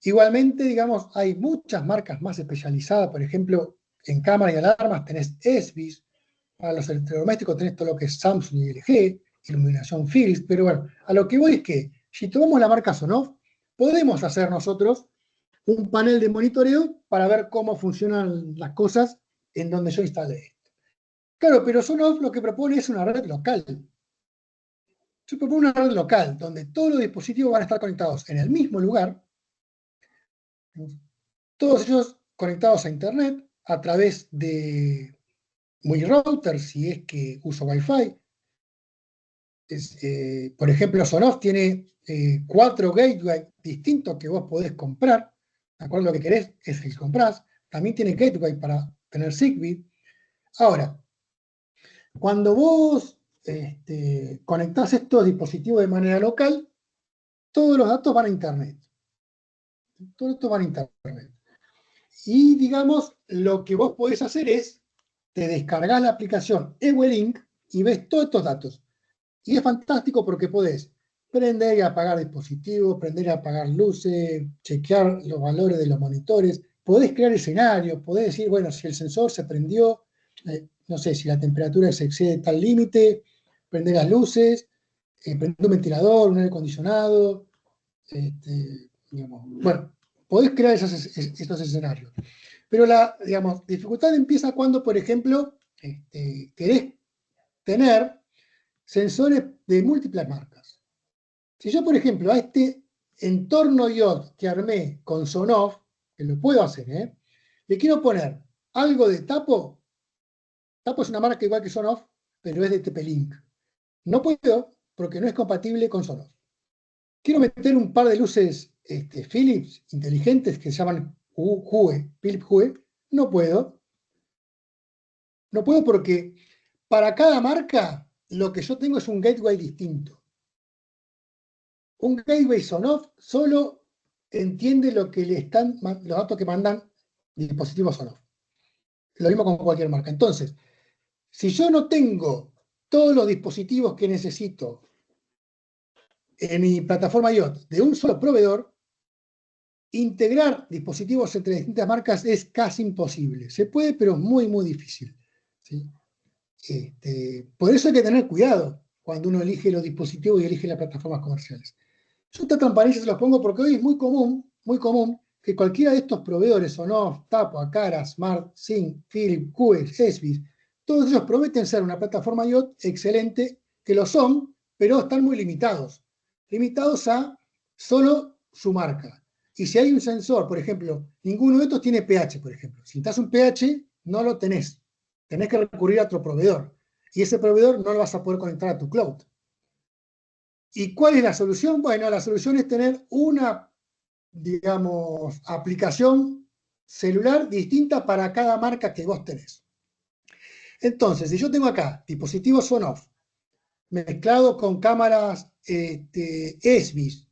Igualmente, digamos, hay muchas marcas más especializadas, por ejemplo, en cámara y alarmas tenés Esbi, para los electrodomésticos tenés todo lo que es Samsung y LG, iluminación Philips, pero bueno, a lo que voy es que si tomamos la marca Sonoff, podemos hacer nosotros un panel de monitoreo para ver cómo funcionan las cosas en donde yo instalé esto. Claro, pero Sonoff lo que propone es una red local. Se propone una red local donde todos los dispositivos van a estar conectados en el mismo lugar, todos ellos conectados a Internet a través de mi router, si es que uso Wi-Fi. Por ejemplo, Sonoff tiene 4 gateways distintos que vos podés comprar. De acuerdo a lo que querés, es el que comprás. También tiene gateway para tener Zigbee. Ahora, cuando vos conectás estos dispositivos de manera local, todos los datos van a Internet. Todo esto va a Internet. Y digamos, lo que vos podés hacer es, te descargás la aplicación EWLink y ves todos estos datos. Y es fantástico porque podés prender y apagar dispositivos, prender y apagar luces, chequear los valores de los monitores, podés crear escenarios, podés decir, bueno, si el sensor se prendió, no sé, si la temperatura se excede tal límite, prender las luces, prender un ventilador, un aire acondicionado, digamos, bueno, podés crear estos escenarios. Pero la, digamos, dificultad empieza cuando, por ejemplo, querés tener sensores de múltiples marcas. Si yo, por ejemplo, a este entorno IoT que armé con Sonoff, que lo puedo hacer, le quiero poner algo de Tapo. Tapo es una marca igual que Sonoff, pero es de TP-Link. No puedo porque no es compatible con Sonoff. Quiero meter un par de luces Philips inteligentes que se llaman Philips Hue. No puedo. No puedo porque para cada marca lo que yo tengo es un gateway distinto. Un gateway Sonoff solo entiende lo que le están, los datos que mandan dispositivos Sonoff. Lo mismo con cualquier marca. Entonces, si yo no tengo todos los dispositivos que necesito en mi plataforma IoT de un solo proveedor, integrar dispositivos entre distintas marcas es casi imposible. Se puede, pero es muy, muy difícil. ¿Sí? Por eso hay que tener cuidado cuando uno elige los dispositivos y elige las plataformas comerciales. Yo esta transparencia se los pongo porque hoy es muy común que cualquiera de estos proveedores, Sonoff, Tapo, Acara, Smart, Sync, Philips, Hue, Esbis, todos ellos prometen ser una plataforma IoT excelente, que lo son, pero están muy limitados. Limitados a solo su marca. Y si hay un sensor, por ejemplo, ninguno de estos tiene pH, por ejemplo. Si necesitas un pH, no lo tenés. Tenés que recurrir a otro proveedor. Y ese proveedor no lo vas a poder conectar a tu cloud. ¿Y cuál es la solución? Bueno, la solución es tener una, digamos, aplicación celular distinta para cada marca que vos tenés. Entonces, si yo tengo acá dispositivos Sonoff mezclado con cámaras Esbis,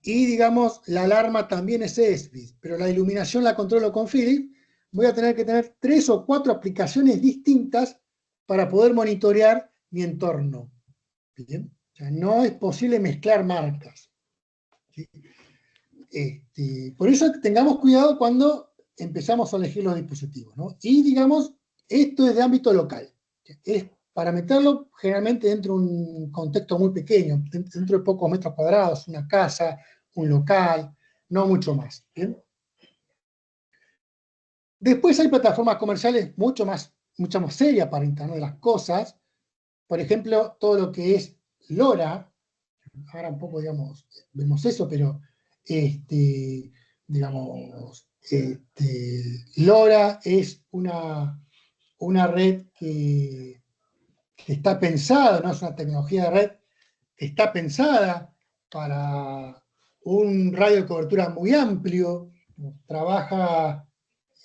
y digamos, la alarma también es Esbis, pero la iluminación la controlo con Philips, voy a tener que tener 3 o 4 aplicaciones distintas para poder monitorear mi entorno. ¿Bien? O sea, no es posible mezclar marcas. ¿Sí? Por eso tengamos cuidado cuando empezamos a elegir los dispositivos, ¿no? Y digamos, esto es de ámbito local. Es para meterlo generalmente dentro de un contexto muy pequeño, dentro de pocos metros cuadrados, una casa, un local, no mucho más. ¿Bien? Después hay plataformas comerciales mucho más serias para Internet de las cosas. Por ejemplo, todo lo que es LoRa. Ahora un poco, digamos, vemos eso, pero digamos, LoRa es una red que está pensada, no es una tecnología de red, que está pensada para un radio de cobertura muy amplio, trabaja,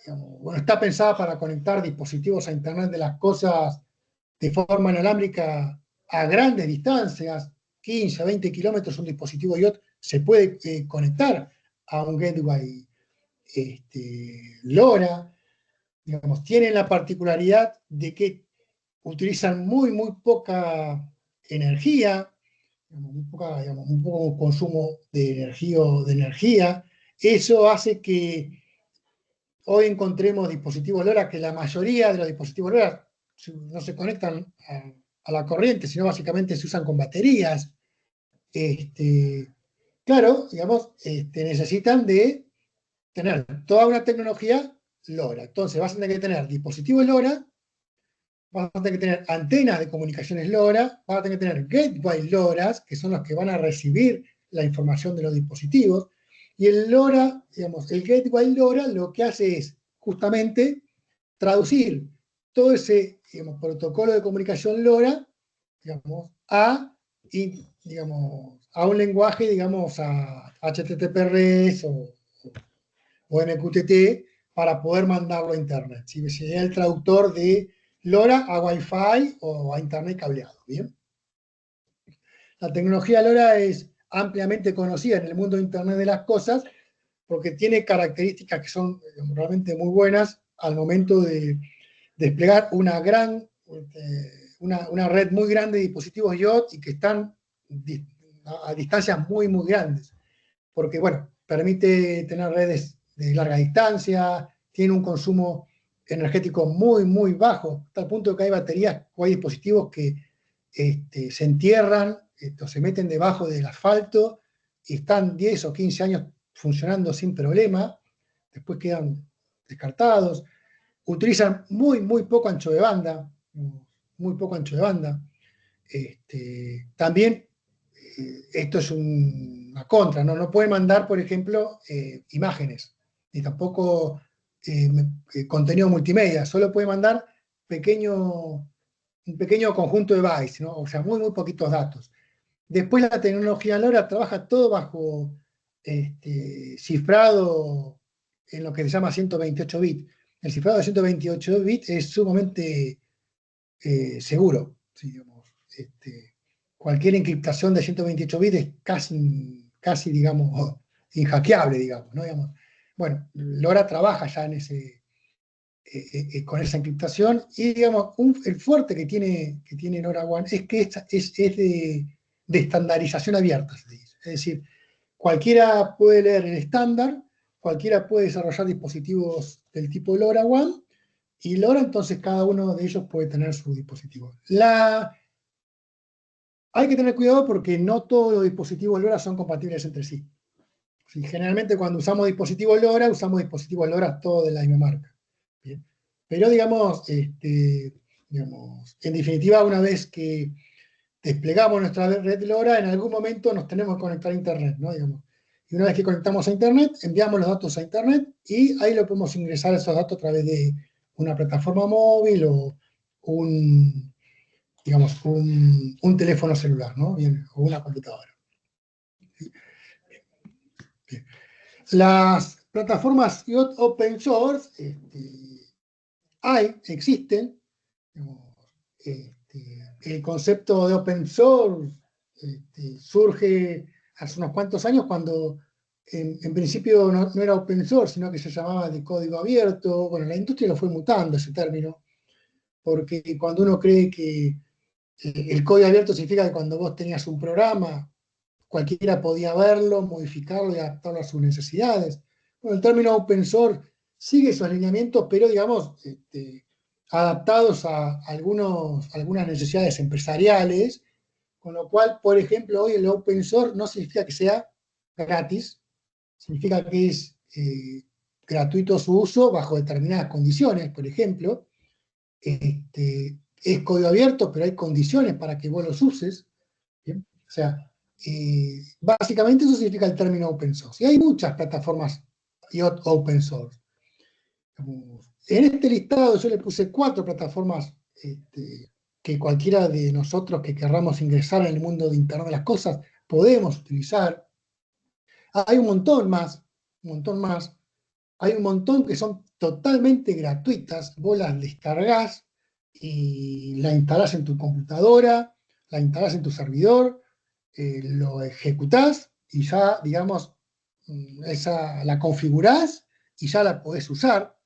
digamos, bueno, está pensada para conectar dispositivos a Internet de las cosas de forma inalámbrica a grandes distancias, 15 a 20 kilómetros, un dispositivo IoT se puede conectar a un gateway LoRa. Digamos, tienen la particularidad de que utilizan muy poca energía, digamos, un poco consumo de energía. Eso hace que hoy encontremos dispositivos LoRa, que la mayoría de los dispositivos LoRa no se conectan a la corriente, sino básicamente se usan con baterías. Claro, digamos, necesitan de tener toda una tecnología LoRa. Entonces vas a tener que tener dispositivos LoRa, vas a tener que tener antenas de comunicaciones LoRa, vas a tener que tener gateway LoRa, que son los que van a recibir la información de los dispositivos. Y el LoRa, digamos, el gateway LoRa lo que hace es justamente traducir todo ese, digamos, protocolo de comunicación LoRa, digamos, digamos, a un lenguaje, digamos, a HTTPS o MQTT para poder mandarlo a Internet. ¿Sí? Sería el traductor de LoRa a Wi-Fi o a Internet cableado. ¿Bien? La tecnología LoRa es ampliamente conocida en el mundo de Internet de las cosas porque tiene características que son realmente muy buenas al momento de desplegar una red muy grande de dispositivos IoT y que están a distancias muy grandes. Porque, bueno, permite tener redes de larga distancia, tiene un consumo energético muy, muy bajo, hasta el punto de que hay baterías o hay dispositivos que se entierran, o se meten debajo del asfalto y están 10 o 15 años funcionando sin problema, después quedan descartados. Utilizan muy, muy poco ancho de banda, muy poco ancho de banda. También, esto es una contra, ¿no? No pueden mandar, por ejemplo, imágenes, ni tampoco contenido multimedia, solo puede mandar un pequeño conjunto de bytes, ¿no? O sea, muy, muy poquitos datos. Después la tecnología LoRa trabaja todo bajo cifrado en lo que se llama 128 bits. El cifrado de 128 bits es sumamente seguro. ¿Sí? Digamos, cualquier encriptación de 128 bits es casi digamos, inhackeable, digamos, ¿no? Digamos, bueno, LoRa trabaja ya en con esa encriptación y, digamos, el fuerte que tiene LoRaWAN es que es de estandarización abierta, se dice. Es decir, cualquiera puede leer el estándar, cualquiera puede desarrollar dispositivos del tipo LoRaWAN, y LoRa, entonces, cada uno de ellos puede tener su dispositivo. Hay que tener cuidado porque no todos los dispositivos LoRa son compatibles entre sí. Generalmente cuando usamos dispositivos LoRa, usamos dispositivos LoRa todos de la misma marca. ¿Bien? Pero digamos, en definitiva, una vez que desplegamos nuestra red LoRa, en algún momento nos tenemos que conectar a Internet, ¿no? Digamos. Y una vez que conectamos a Internet, enviamos los datos a Internet y ahí lo podemos ingresar esos datos a través de una plataforma móvil o digamos, un teléfono celular, ¿no? Bien, o una computadora. Bien. Las plataformas IoT open source existen. El concepto de open source surge hace unos cuantos años cuando en principio no era open source, sino que se llamaba de código abierto. Bueno, la industria lo fue mutando ese término, porque cuando uno cree que el código abierto significa que cuando vos tenías un programa, cualquiera podía verlo, modificarlo y adaptarlo a sus necesidades. Bueno, el término open source sigue esos lineamientos, pero digamos, adaptados a algunas necesidades empresariales, con lo cual, por ejemplo, hoy el open source no significa que sea gratis, significa que es gratuito su uso bajo determinadas condiciones, por ejemplo. Es código abierto, pero hay condiciones para que vos los uses. ¿Bien? O sea, básicamente eso significa el término open source. Y hay muchas plataformas open source. En este listado yo le puse 4 plataformas que cualquiera de nosotros que querramos ingresar en el mundo de Internet de las Cosas podemos utilizar. Hay un montón más, Hay un montón que son totalmente gratuitas. Vos las descargás y la instalás en tu computadora, la instalás en tu servidor, lo ejecutás y ya, digamos, la configurás y ya la podés usar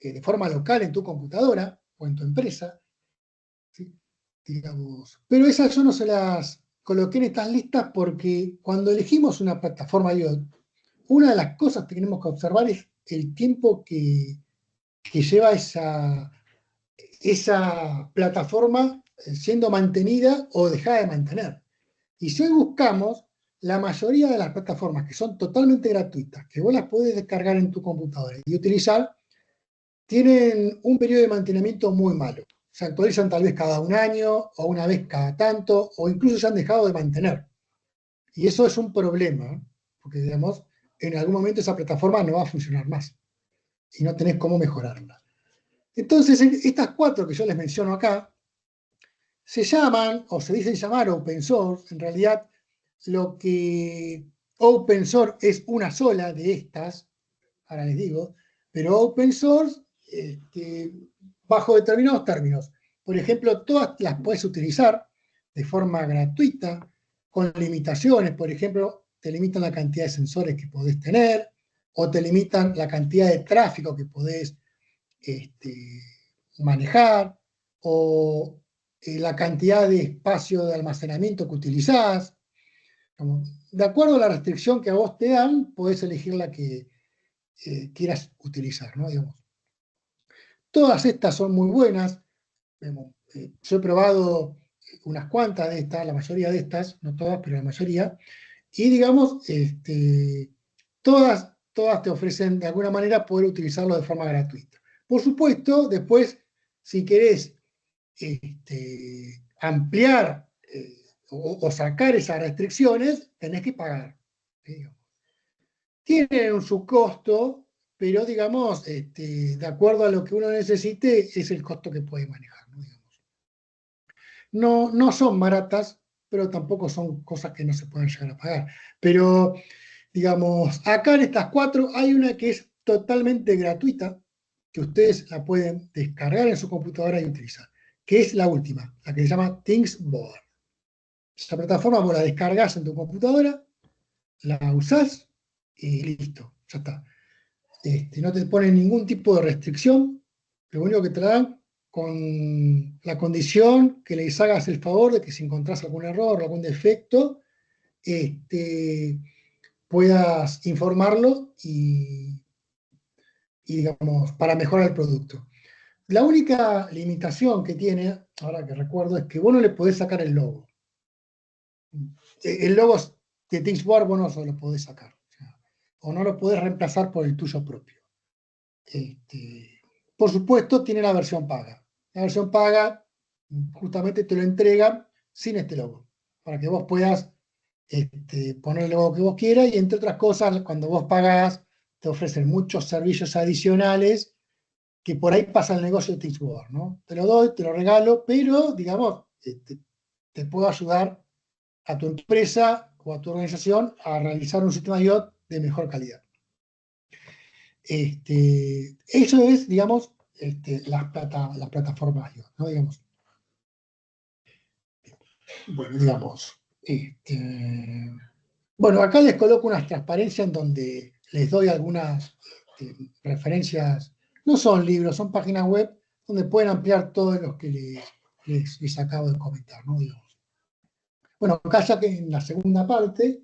de forma local en tu computadora o en tu empresa. ¿Sí? Digamos. Pero esas yo no se las coloqué en estas listas porque cuando elegimos una plataforma IoT, una de las cosas que tenemos que observar es el tiempo que lleva esa plataforma siendo mantenida o dejada de mantener. Y si hoy buscamos, la mayoría de las plataformas que son totalmente gratuitas, que vos las podés descargar en tu computadora y utilizar, tienen un periodo de mantenimiento muy malo. Se actualizan tal vez cada un año, o una vez cada tanto, o incluso se han dejado de mantener. Y eso es un problema, porque digamos, en algún momento esa plataforma no va a funcionar más y no tenés cómo mejorarla. Entonces, estas 4 que yo les menciono acá, se llaman, o se dicen llamar open source. En realidad, lo que open source es una sola de estas, ahora les digo, pero open source bajo determinados términos. Por ejemplo, todas las puedes utilizar de forma gratuita, con limitaciones. Por ejemplo, te limitan la cantidad de sensores que podés tener, o te limitan la cantidad de tráfico que podés manejar, o la cantidad de espacio de almacenamiento que utilizás. De acuerdo a la restricción que a vos te dan, podés elegir la que quieras utilizar, ¿no? Digamos. Todas estas son muy buenas. Yo he probado unas cuantas de estas, la mayoría de estas, no todas, pero la mayoría, y digamos, todas te ofrecen de alguna manera poder utilizarlo de forma gratuita. Por supuesto, después, si querés ampliar o sacar esas restricciones, tenés que pagar. Digamos. Tienen su costo, pero digamos, de acuerdo a lo que uno necesite, es el costo que puede manejar. ¿No? No son baratas, pero tampoco son cosas que no se pueden llegar a pagar. Pero, digamos, acá en estas cuatro hay una que es totalmente gratuita, que ustedes la pueden descargar en su computadora y utilizar, que es la última, la que se llama Thingsboard. Esta plataforma vos la descargas en tu computadora, la usás y listo, ya está. No te ponen ningún tipo de restricción, lo único que te la dan con la condición que les hagas el favor de que si encontrás algún error o algún defecto, puedas informarlo digamos, para mejorar el producto. La única limitación que tiene, ahora que recuerdo, es que vos no le podés sacar el logo. El logo de Thingsboard vos no se lo podés sacar. O no lo podés reemplazar por el tuyo propio. Por supuesto, tiene la versión paga. La versión paga justamente te lo entrega sin este logo, para que vos puedas poner el logo que vos quieras y entre otras cosas, cuando vos pagás, te ofrecen muchos servicios adicionales que por ahí pasa el negocio de Thingsboard, ¿no? Te lo doy, te lo regalo, pero, digamos, te puedo ayudar a tu empresa o a tu organización a realizar un sistema IoT de mejor calidad. Eso es, digamos, las plataformas IoT, ¿no? Digamos. Bueno, digamos, bueno, acá les coloco unas transparencias en donde les doy algunas referencias, no son libros, son páginas web donde pueden ampliar todos los que les acabo de comentar, ¿no? Digamos. Bueno, acá ya que en la segunda parte,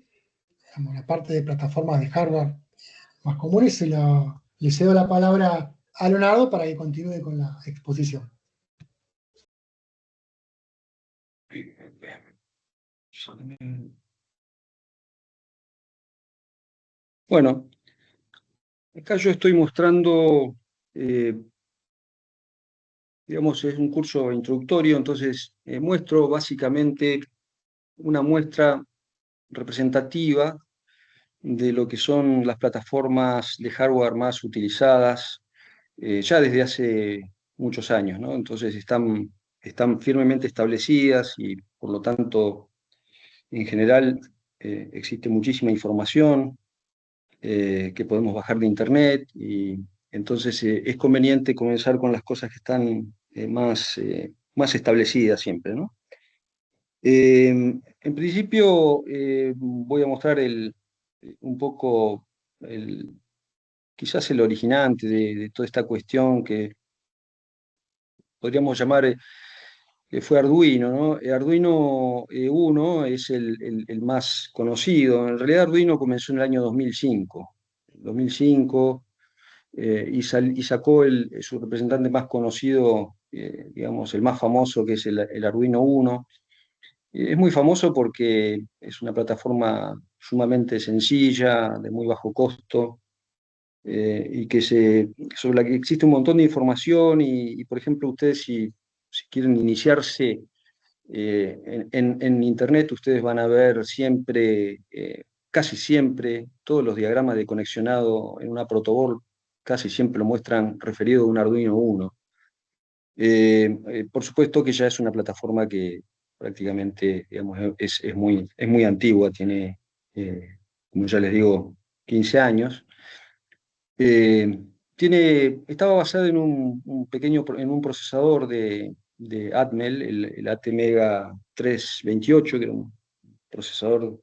digamos, la parte de plataformas de hardware más comunes, le cedo la palabra a Leonardo para que continúe con la exposición. Bueno, acá yo estoy mostrando, digamos, es un curso introductorio, entonces muestro básicamente una muestra representativa de lo que son las plataformas de hardware más utilizadas ya desde hace muchos años, ¿no? Entonces están firmemente establecidas y por lo tanto, en general, existe muchísima información que podemos bajar de internet y entonces es conveniente comenzar con las cosas que están más establecidas siempre, ¿no? En principio voy a mostrar un poco quizás el originante de toda esta cuestión que podríamos llamar que fue Arduino, ¿no? Arduino 1 es el más conocido. En realidad Arduino comenzó en el año 2005. 2005 y sacó su representante más conocido, digamos, el más famoso, que es el Arduino 1. Es muy famoso porque es una plataforma sumamente sencilla, de muy bajo costo, y sobre la que existe un montón de información y, por ejemplo, ustedes si quieren iniciarse en Internet, ustedes van a ver siempre, casi siempre, todos los diagramas de conexionado en una protoboard, casi siempre lo muestran referido a un Arduino 1. Por supuesto que ya es una plataforma que prácticamente, digamos, es muy antigua, tiene, como ya les digo, 15 años. Estaba basada en en un procesador de Atmel, el ATmega 328, que era un procesador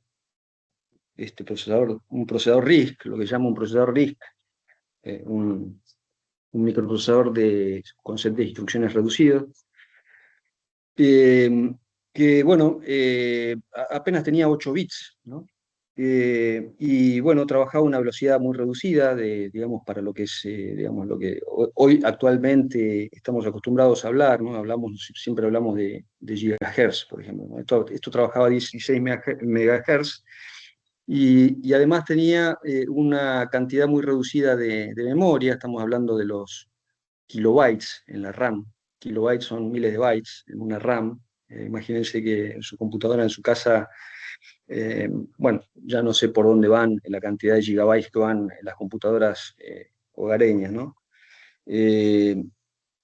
RISC, lo que llama un procesador RISC, eh, un, un microprocesador con set de instrucciones reducido, que bueno, apenas tenía 8 bits, ¿no? Y bueno, trabajaba a una velocidad muy reducida, digamos, para lo que es, digamos, lo que hoy actualmente estamos acostumbrados a hablar, ¿no? Siempre hablamos de gigahertz, por ejemplo, ¿no? Esto trabajaba a 16 megahertz y además tenía una cantidad muy reducida de memoria, estamos hablando de los kilobytes en la RAM. Kilobytes son miles de bytes en una RAM. Imagínense que en su computadora, en su casa, eh, bueno, ya no sé por dónde van la cantidad de gigabytes que van en las computadoras hogareñas, ¿no? Eh,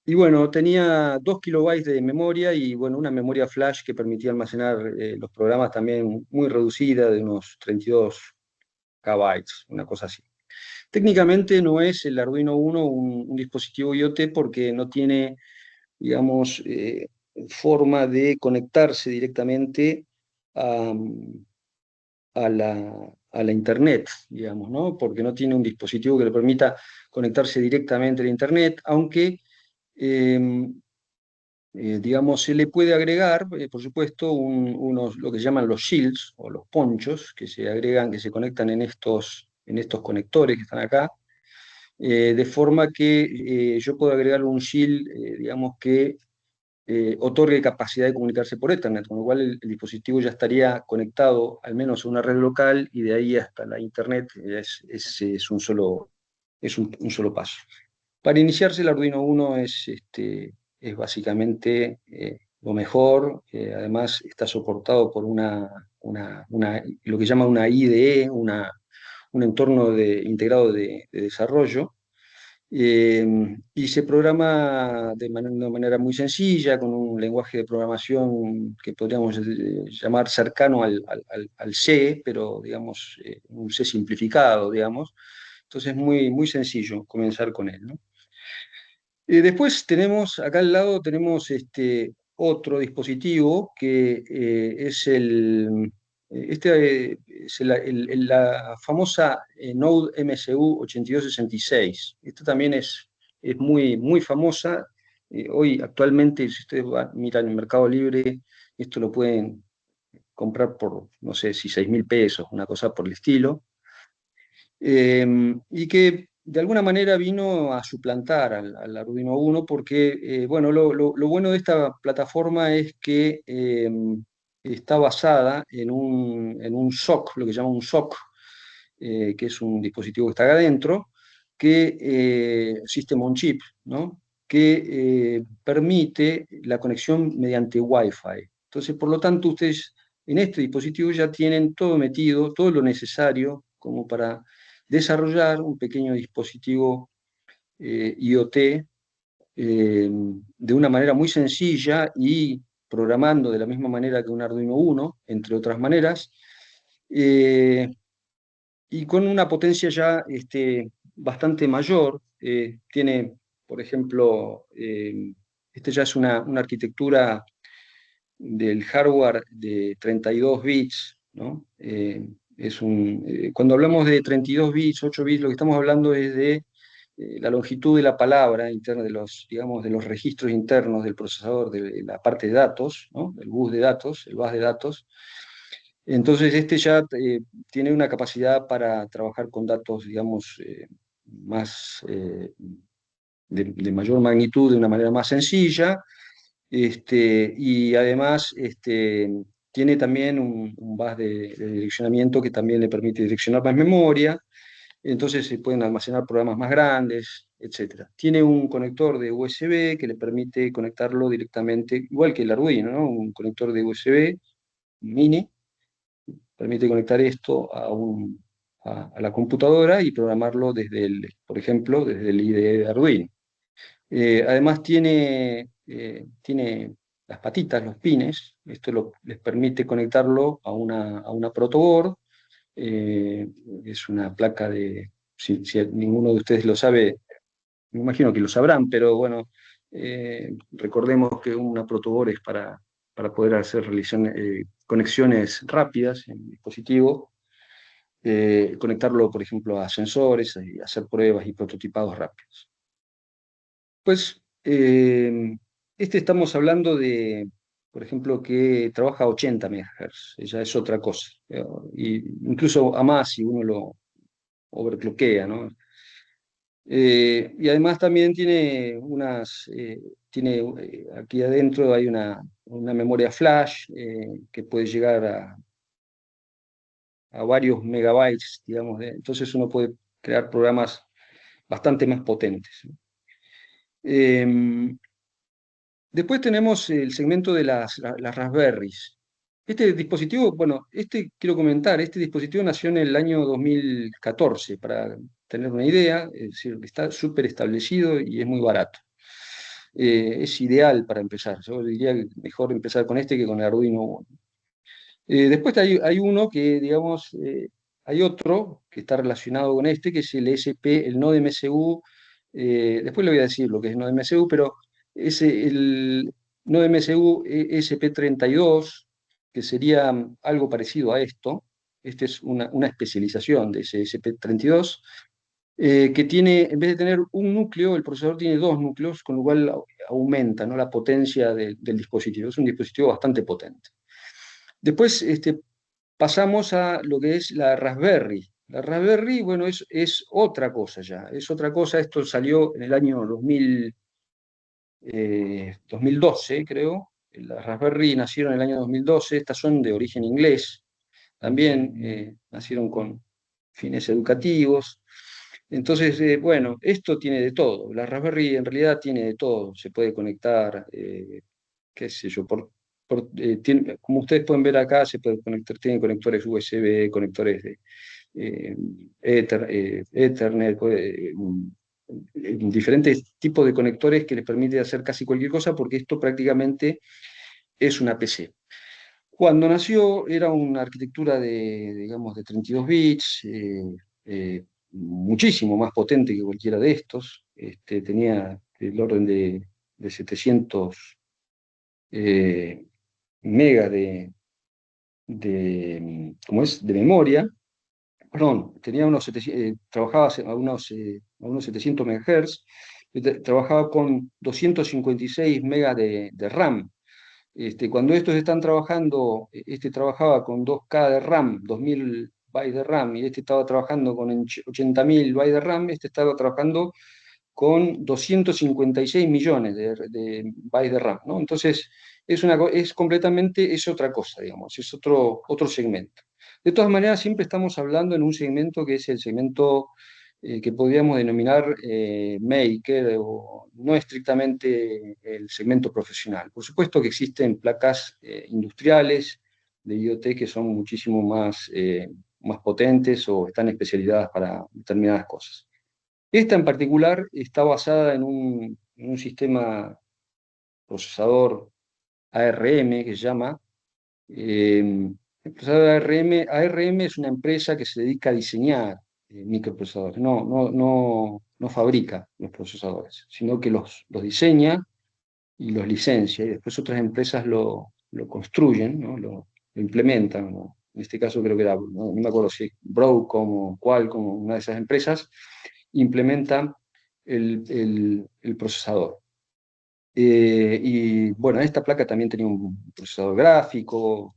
y bueno, tenía 2 kilobytes de memoria y bueno, una memoria flash que permitía almacenar los programas también muy reducida, de unos 32 kbytes, una cosa así. Técnicamente no es el Arduino Uno un dispositivo IoT porque no tiene, digamos, forma de conectarse directamente a, a la Internet, digamos, ¿no? Porque no tiene un dispositivo que le permita conectarse directamente a la Internet, aunque, eh, digamos, se le puede agregar, por supuesto, lo que llaman los shields o los ponchos, que se agregan, que se conectan en estos conectores que están acá, de forma que yo puedo agregar un shield, digamos, que otorgue capacidad de comunicarse por Ethernet, con lo cual el dispositivo ya estaría conectado al menos a una red local y de ahí hasta la Internet es un solo paso. Para iniciarse el Arduino Uno es básicamente lo mejor, además está soportado por lo que llaman una IDE, un entorno integrado de desarrollo, y se programa de manera muy sencilla, con un lenguaje de programación que podríamos llamar cercano al C, pero digamos, un C simplificado, digamos. Entonces es muy, muy sencillo comenzar con él, ¿no? Después tenemos, acá al lado tenemos otro dispositivo que es la famosa Node MCU 8266. Esta también es muy, muy famosa. Hoy, actualmente, si ustedes miran en Mercado Libre, esto lo pueden comprar por, no sé si 6.000 pesos, una cosa por el estilo, y que de alguna manera vino a suplantar al Arduino Uno porque, bueno, lo bueno de esta plataforma es que está basada en un SoC, lo que llama un SoC, que es un dispositivo que está acá adentro, System on Chip, ¿no? Que permite la conexión mediante Wi-Fi. Entonces, por lo tanto, ustedes en este dispositivo ya tienen todo metido, todo lo necesario como para desarrollar un pequeño dispositivo IoT de una manera muy sencilla y programando de la misma manera que un Arduino Uno, entre otras maneras, eh, y con una potencia ya bastante mayor. Tiene, por ejemplo, ya es una arquitectura del hardware de 32 bits, ¿no? Cuando hablamos de 32 bits, 8 bits, lo que estamos hablando es de la longitud de la palabra interna, digamos, de los registros internos del procesador, de la parte de datos, ¿no? El bus de datos, el bus de datos. Entonces, ya tiene una capacidad para trabajar con datos, digamos, más, de mayor magnitud, de una manera más sencilla, y además tiene también un bus de direccionamiento que también le permite direccionar más memoria, entonces se pueden almacenar programas más grandes, etcétera. Tiene un conector de USB que le permite conectarlo directamente, igual que el Arduino, ¿no? Un conector de USB mini, permite conectar esto a la computadora y programarlo por ejemplo, desde el IDE de Arduino. Además tiene las patitas, los pines, esto les permite conectarlo a una protoboard. Es una placa si ninguno de ustedes lo sabe, me imagino que lo sabrán, pero bueno, recordemos que una protoboard es para poder hacer conexiones rápidas en el dispositivo, conectarlo, por ejemplo, a sensores y hacer pruebas y prototipados rápidos. Pues estamos hablando de por ejemplo, que trabaja a 80 MHz, ya es otra cosa. Y incluso a más si uno lo overclockea, ¿no? Y además también tiene aquí adentro hay una memoria flash que puede llegar a varios megabytes, digamos, entonces uno puede crear programas bastante más potentes, ¿no? Después tenemos el segmento de las Raspberries. Este dispositivo, bueno, quiero comentar, este dispositivo nació en el año 2014, para tener una idea, es decir, está súper establecido y es muy barato. Es ideal para empezar. Yo diría que mejor empezar con este que con el Arduino Uno. Después hay uno que, digamos, hay otro que está relacionado con este, que es el ESP, el Node MCU. Después le voy a decir lo que es Node MCU, pero es el Node MCU ESP32, que sería algo parecido a esto. Esta es una especialización de ese ESP32, que tiene, en vez de tener un núcleo, el procesador tiene dos núcleos, con lo cual aumenta, ¿no?, la potencia del dispositivo. Es un dispositivo bastante potente. Después pasamos a lo que es la Raspberry. La Raspberry, bueno, es otra cosa ya, es otra cosa. Esto salió en el año 2012, creo. Las Raspberry nacieron en el año 2012, estas son de origen inglés, también nacieron con fines educativos. Entonces, bueno, esto tiene de todo. La Raspberry en realidad tiene de todo. Se puede conectar, qué sé yo, como ustedes pueden ver acá, se puede conectar, tiene conectores USB, conectores de Ethernet, diferentes tipos de conectores que les permite hacer casi cualquier cosa, porque esto prácticamente es una PC. Cuando nació era una arquitectura digamos, de 32 bits, muchísimo más potente que cualquiera de estos. Tenía el orden de 700 megas ¿cómo es?, de memoria. Perdón, tenía trabajaba a unos 700 MHz, trabajaba con 256 megas de RAM. Cuando estos están trabajando, este trabajaba con 2K de RAM, 2000 bytes de RAM, y este estaba trabajando con 80.000 bytes de RAM, este estaba trabajando con 256 millones de bytes de RAM, ¿no? Entonces, es otra cosa, digamos, es otro segmento. De todas maneras, siempre estamos hablando en un segmento que es el segmento que podríamos denominar maker, o no estrictamente el segmento profesional. Por supuesto que existen placas industriales de IoT que son muchísimo más potentes o están especializadas para determinadas cosas. Esta en particular está basada en un sistema procesador ARM que se llama. El procesador ARM es una empresa que se dedica a diseñar microprocesadores. No fabrica los procesadores, sino que los diseña y los licencia, y después otras empresas lo construyen, ¿no? Lo implementan, ¿no? En este caso creo que era, no me acuerdo si Broadcom o Qualcomm, una de esas empresas, implementan el procesador. Y bueno, esta placa también tenía un procesador gráfico.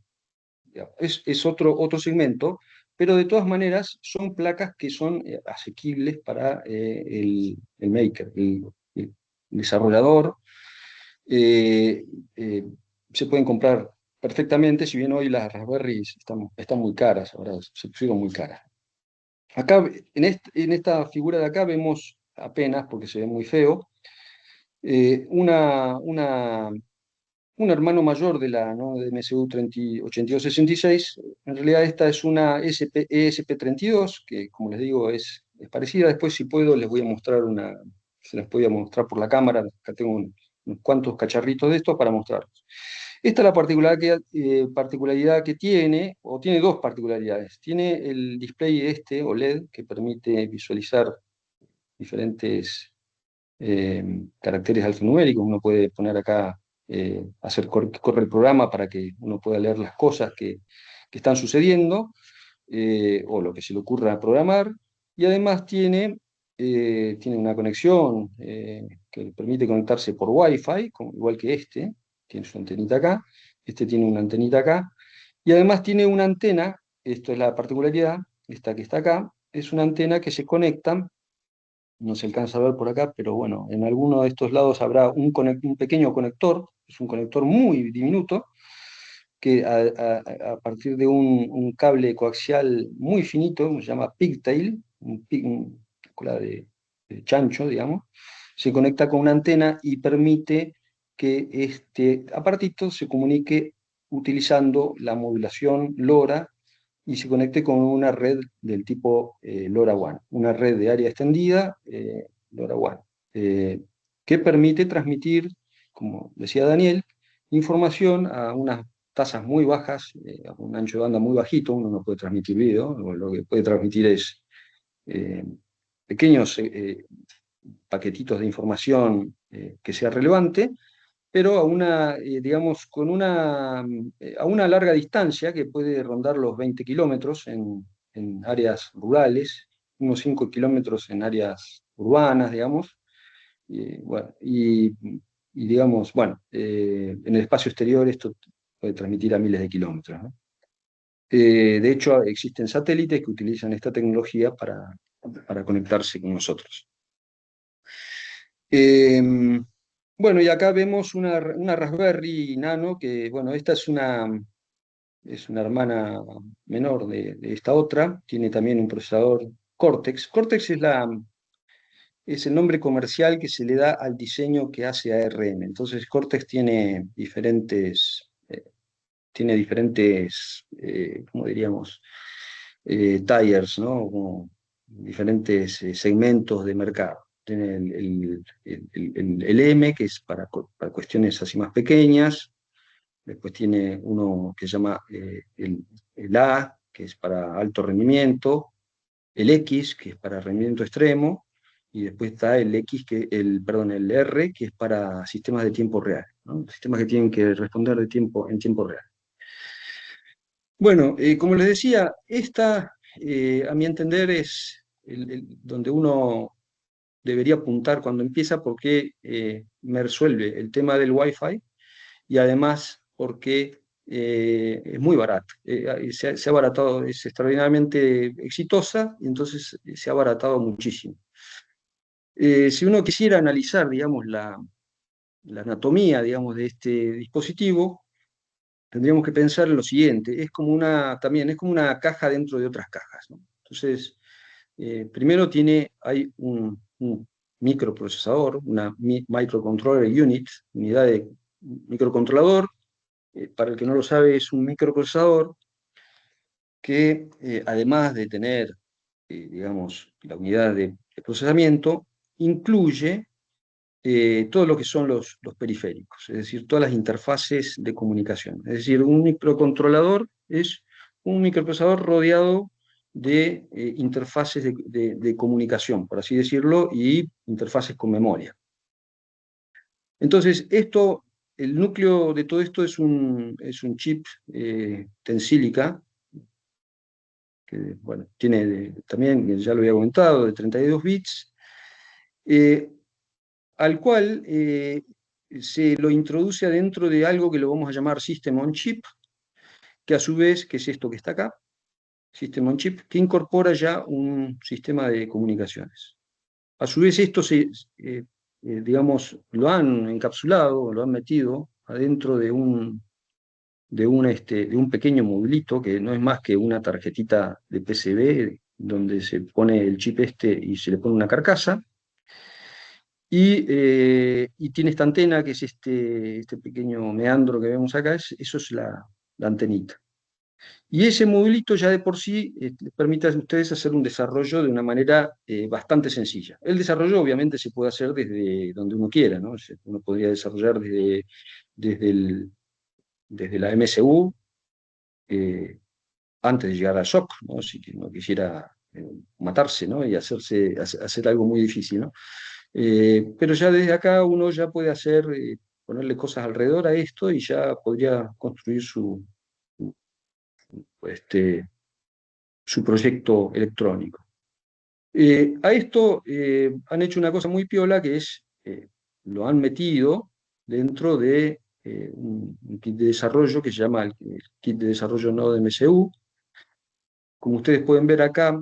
Es otro segmento, pero de todas maneras son placas que son asequibles para el maker, el desarrollador. eh, eh, Se pueden comprar perfectamente, si bien hoy las Raspberries están muy caras, ahora se pusieron muy caras. Acá, en esta figura de acá vemos apenas, porque se ve muy feo, un hermano mayor de la, ¿no?, de MSU 8266. En realidad esta es una ESP32, que como les digo es parecida. Después, si puedo, se las voy a mostrar por la cámara. Acá tengo unos cuantos cacharritos de estos para mostrarlos. Esta es la particularidad que tiene, o tiene dos particularidades. Tiene el display OLED, que permite visualizar diferentes caracteres alfanuméricos. Uno puede poner acá, hacer que corre el programa para que uno pueda leer las cosas que están sucediendo, o lo que se le ocurra programar. Y además tiene una conexión que le permite conectarse por Wi-Fi, igual que tiene su antenita acá, Este tiene una antenita acá, y además tiene una antena, esto es la particularidad, esta que está acá, es una antena que se conecta, no se alcanza a ver por acá, pero bueno, en alguno de estos lados habrá un pequeño conector, es un conector muy diminuto, que a partir de un cable coaxial muy finito, se llama pigtail, un cola de chancho, digamos, se conecta con una antena y permite que este aparatito se comunique utilizando la modulación LoRa y se conecte con una red del tipo LoRaWAN, una red de área extendida LoRaWAN, que permite transmitir, como decía Daniel, información a unas tasas muy bajas, a un ancho de banda muy bajito. Uno no puede transmitir video, lo que puede transmitir es eh, pequeños paquetitos de información que sea relevante, pero a una, digamos, a una larga distancia que puede rondar los 20 kilómetros en áreas rurales, unos 5 kilómetros en áreas urbanas, digamos, bueno, digamos, bueno, en el espacio exterior esto puede transmitir a miles de kilómetros, ¿no? De hecho, existen satélites que utilizan esta tecnología para conectarse con nosotros. Bueno, y acá vemos una Raspberry Nano, que, bueno, esta es una hermana menor de esta otra, tiene también un procesador Cortex. Cortex es el nombre comercial que se le da al diseño que hace ARM. Entonces, Cortex tiene diferentes, ¿cómo diríamos? Tires, ¿no? Como diferentes segmentos de mercado. Tiene el M, que es para cuestiones así más pequeñas. Después tiene uno que se llama el A, que es para alto rendimiento. El X, que es para rendimiento extremo. Y después está el perdón, el R, que es para sistemas de tiempo real, ¿no? Sistemas que tienen que responder en tiempo real. Bueno, como les decía, esta, a mi entender, es donde uno debería apuntar cuando empieza, porque me resuelve el tema del Wi-Fi y además porque es muy barato. Se ha abaratado, es extraordinariamente exitosa y entonces se ha abaratado muchísimo. Si uno quisiera analizar, digamos, la anatomía, digamos, de este dispositivo, tendríamos que pensar en lo siguiente: también es como una caja dentro de otras cajas, ¿no? Entonces, primero hay un microprocesador, una microcontroller unit, unidad de microcontrolador. Para el que no lo sabe, es un microprocesador que, además de tener, digamos, la unidad de procesamiento, incluye todo lo que son los periféricos, es decir, todas las interfaces de comunicación. Es decir, un microcontrolador es un microprocesador rodeado de interfaces de comunicación, por así decirlo, y interfaces con memoria. Entonces, el núcleo de todo esto es un chip Tensilica, que, bueno, tiene también, ya lo había comentado, de 32 bits, al cual se lo introduce adentro de algo que lo vamos a llamar System on Chip, que a su vez, que es esto que está acá, System on Chip, que incorpora ya un sistema de comunicaciones. A su vez, esto digamos, lo han encapsulado, lo han metido adentro de un pequeño modulito, que no es más que una tarjetita de PCB, donde se pone el chip y se le pone una carcasa. Y tiene esta antena, que es este pequeño meandro que vemos acá, eso es la antenita. Y ese modulito ya de por sí les permite a ustedes hacer un desarrollo de una manera bastante sencilla. El desarrollo obviamente se puede hacer desde donde uno quiera, ¿no? Uno podría desarrollar desde la MSU, antes de llegar al SOC, ¿no? Si no quisiera matarse, ¿no? Y hacer algo muy difícil, ¿no? Pero ya desde acá uno ya puede ponerle cosas alrededor a esto y ya podría construir este, su proyecto electrónico. A esto han hecho una cosa muy piola, que es, lo han metido dentro de un kit de desarrollo que se llama el kit de desarrollo Node MCU. Como ustedes pueden ver acá,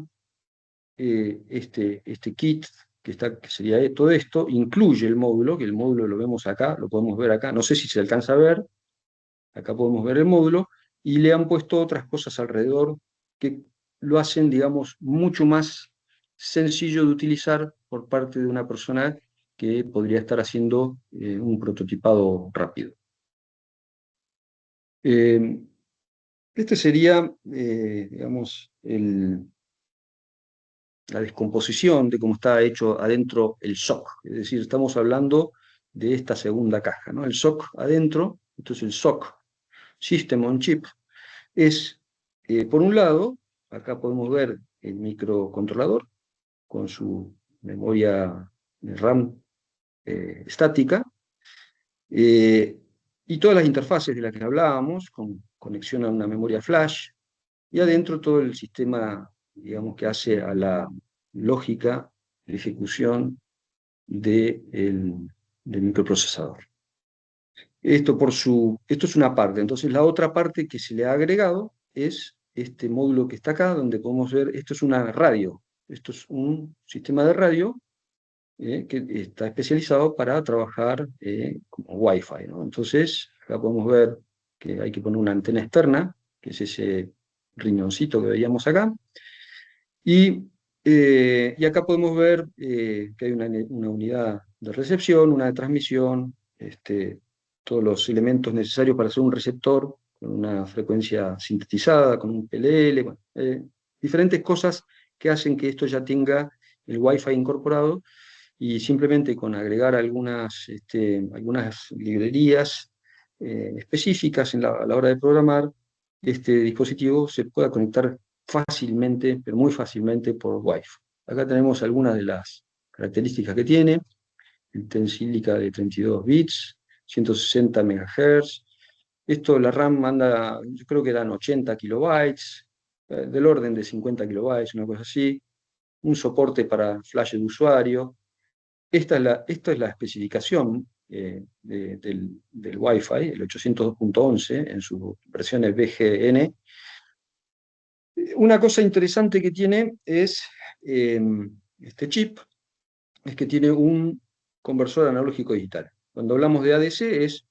este kit, que sería todo esto, incluye el módulo, que el módulo lo vemos acá, lo podemos ver acá, no sé si se alcanza a ver, acá podemos ver el módulo, y le han puesto otras cosas alrededor que lo hacen, digamos, mucho más sencillo de utilizar por parte de una persona que podría estar haciendo un prototipado rápido. Este sería, digamos, la descomposición de cómo está hecho adentro el SOC. Es decir, estamos hablando de esta segunda caja, ¿no? El SOC adentro, esto es el SOC, System on Chip, es, por un lado, acá podemos ver el microcontrolador con su memoria RAM estática, y todas las interfaces de las que hablábamos, con conexión a una memoria flash, y adentro todo el sistema, digamos, que hace a la lógica de ejecución del microprocesador. Esto es una parte. Entonces la otra parte que se le ha agregado es este módulo que está acá, donde podemos ver, esto es una radio, esto es un sistema de radio que está especializado para trabajar como Wi-Fi, ¿no? Entonces, acá podemos ver que hay que poner una antena externa, que es ese riñoncito que veíamos acá, y acá podemos ver que hay una unidad de recepción, una de transmisión, todos los elementos necesarios para hacer un receptor con una frecuencia sintetizada, con un PLL, bueno, diferentes cosas que hacen que esto ya tenga el Wi-Fi incorporado, y simplemente con agregar algunas librerías específicas a la hora de programar, este dispositivo se pueda conectar fácilmente, pero muy fácilmente por Wi-Fi. Acá tenemos algunas de las características que tiene: el Tensilica de 32 bits, 160 MHz. Esto, la RAM manda, yo creo que eran 80 kilobytes, del orden de 50 kilobytes, una cosa así. Un soporte para flash de usuario. Esta es la especificación del Wi-Fi, el 802.11, en sus versiones BGN. Una cosa interesante que tiene es este chip, es que tiene un conversor analógico digital. Cuando hablamos de ADC es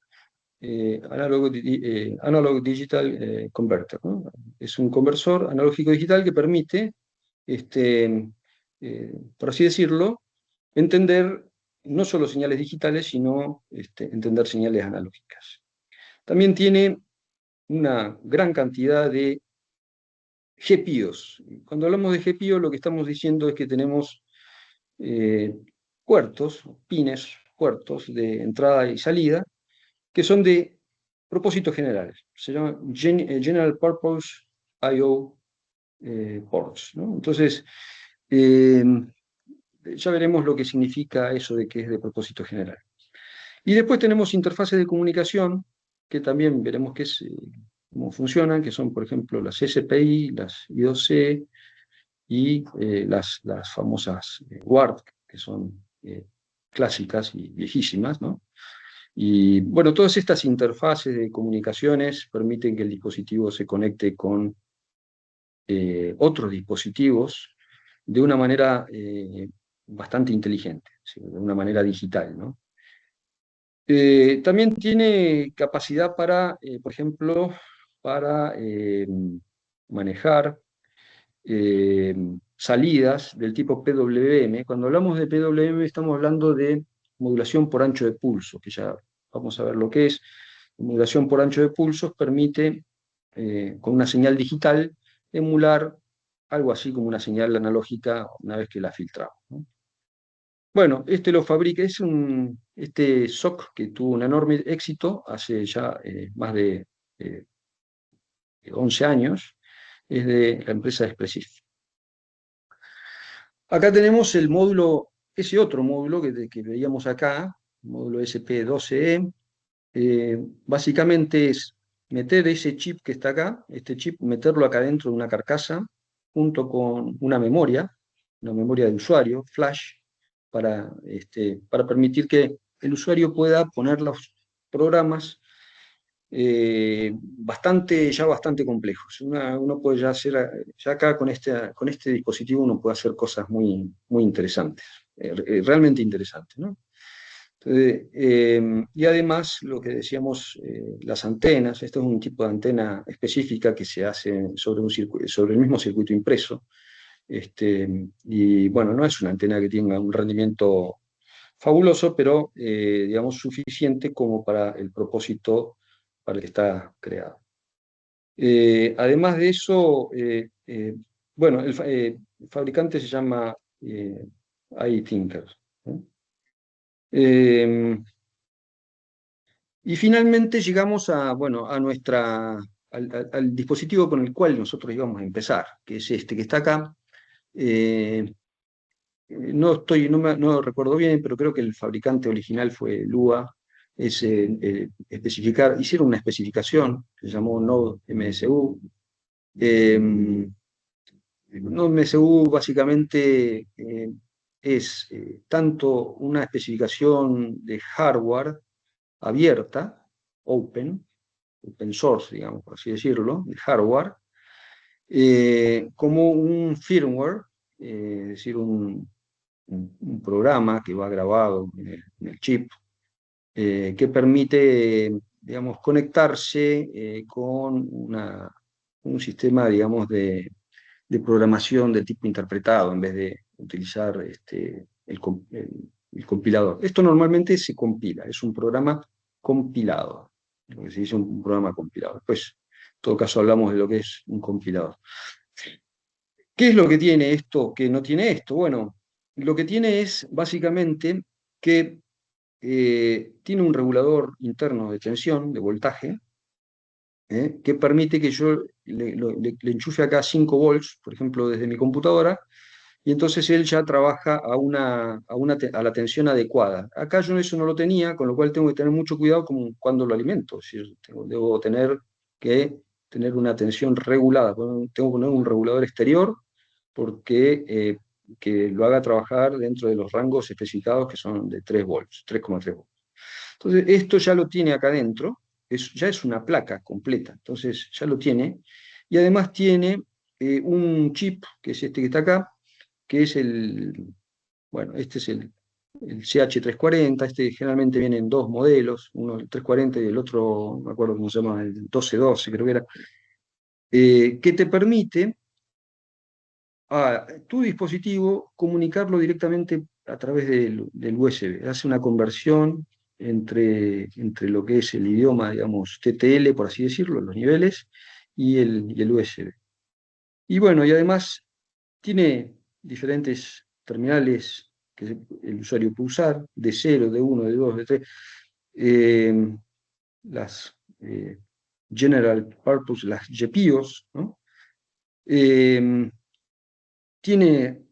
Analog Digital Converter, ¿no? Es un conversor analógico digital que permite, por así decirlo, entender no solo señales digitales, sino entender señales analógicas. También tiene una gran cantidad de GPIOs. Cuando hablamos de GPIO, lo que estamos diciendo es que tenemos puertos de entrada y salida, que son de propósitos generales. Se llaman General Purpose I/O ports, ¿no? Entonces, ya veremos lo que significa eso de que es de propósito general. Y después tenemos interfaces de comunicación, que también veremos cómo funcionan, que son, por ejemplo, las SPI, las I2C y las famosas WART, que son clásicas y viejísimas, ¿no? Y bueno, todas estas interfaces de comunicaciones permiten que el dispositivo se conecte con otros dispositivos de una manera bastante inteligente, ¿sí? De una manera digital, ¿no? También tiene capacidad para, por ejemplo, para manejar salidas del tipo PWM. Cuando hablamos de PWM estamos hablando de modulación por ancho de pulso, que ya vamos a ver lo que es. Modulación por ancho de pulsos permite, con una señal digital, emular algo así como una señal analógica una vez que la filtramos, ¿no? Bueno, lo fabrica, este SOC que tuvo un enorme éxito hace ya más de 11 años, es de la empresa Expressif. Acá tenemos el módulo, ese otro módulo que veíamos acá, el módulo SP12E. Básicamente es meter ese chip que está acá, este chip, meterlo acá dentro de una carcasa, junto con una memoria de usuario, flash, para permitir que el usuario pueda poner los programas ya bastante complejos. Uno puede ya hacer, ya acá con este dispositivo uno puede hacer cosas muy, muy interesantes, realmente interesantes, ¿no? Entonces, y además, lo que decíamos, las antenas, esto es un tipo de antena específica que se hace sobre el mismo circuito impreso. Y bueno, no es una antena que tenga un rendimiento fabuloso, pero digamos suficiente como para el propósito para el que está creado. Además de eso, bueno, el fabricante se llama iThinker, ¿no? Y finalmente llegamos bueno, al dispositivo con el cual nosotros íbamos a empezar, que es este que está acá. Eh, no recuerdo bien, pero creo que el fabricante original fue Lua. Hicieron una especificación que se llamó Node MSU. Node MSU básicamente es tanto una especificación de hardware abierta, open source, digamos, por así decirlo, de hardware, como un firmware, es decir, un programa que va grabado en el chip, que permite, digamos, conectarse con un sistema, digamos, de programación de tipo interpretado en vez de utilizar el compilador. Esto normalmente se compila, es un programa compilado, lo que se dice un programa compilador. Después, en todo caso, hablamos de lo que es un compilador. ¿Qué es lo que tiene esto que no tiene esto? Bueno, lo que tiene es básicamente que tiene un regulador interno de tensión, de voltaje, que permite que yo le enchufe acá 5 volts, por ejemplo, desde mi computadora, y entonces él ya trabaja a la tensión adecuada. Acá yo eso no lo tenía, con lo cual tengo que tener mucho cuidado con cuando lo alimento. Es decir, debo tener que tener una tensión regulada. Tengo que poner un regulador exterior porque que lo haga trabajar dentro de los rangos especificados que son de 3 volts, 3,3 volts. Entonces, esto ya lo tiene acá adentro, ya es una placa completa, entonces ya lo tiene, y además tiene un chip, que es este que está acá, que es bueno, este es el CH340, este generalmente viene en dos modelos, uno el 340 y el otro, no me acuerdo cómo se llama, el 1212 creo que era, que te permite a tu dispositivo comunicarlo directamente a través del USB. Hace una conversión entre lo que es el idioma, digamos, TTL, por así decirlo, los niveles, y el USB. Y bueno, y además tiene diferentes terminales que el usuario puede usar, de 0, de 1, de 2, de 3, las General Purpose, las GPIOs, ¿no? Tiene,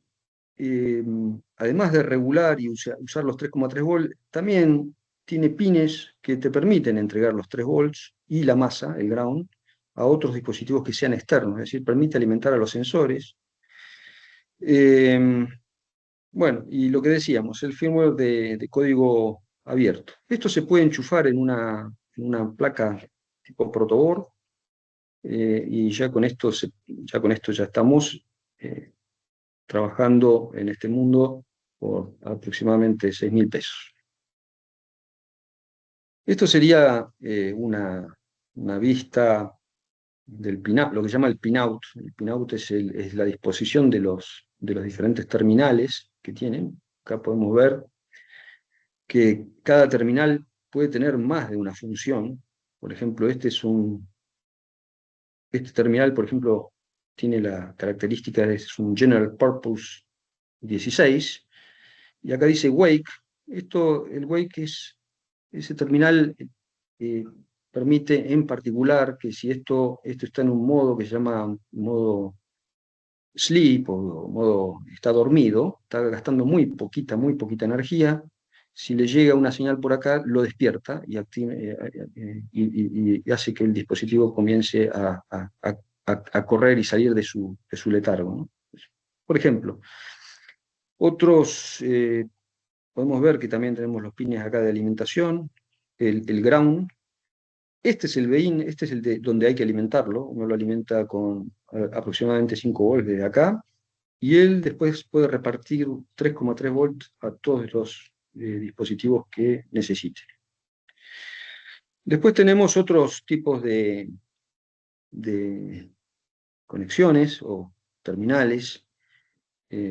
además de regular y usar los 3,3 volts, también tiene pines que te permiten entregar los 3 volts y la masa, el ground, a otros dispositivos que sean externos, es decir, permite alimentar a los sensores. Bueno, y lo que decíamos, el firmware de código abierto. Esto se puede enchufar en una placa tipo protoboard, y ya estamos trabajando en este mundo por aproximadamente 6.000 pesos. Esto sería una vista del pinout, lo que se llama el pinout. El pinout es la disposición de los diferentes terminales que tienen. Acá podemos ver que cada terminal puede tener más de una función. Por ejemplo, este terminal, por ejemplo, tiene la característica de es un General Purpose 16, y acá dice Wake. El Wake es ese terminal, eh, permite en particular que si esto está en un modo que se llama modo sleep o modo está dormido, está gastando muy poquita energía. Si le llega una señal por acá, lo despierta y hace que el dispositivo comience a correr y salir de su letargo, ¿no? Por ejemplo, podemos ver que también tenemos los pines acá de alimentación, el ground, Este es el BEIN, este es el de donde hay que alimentarlo. Uno lo alimenta con aproximadamente 5 volts desde acá, y él después puede repartir 3,3 volts a todos los dispositivos que necesite. Después tenemos otros tipos de conexiones o terminales.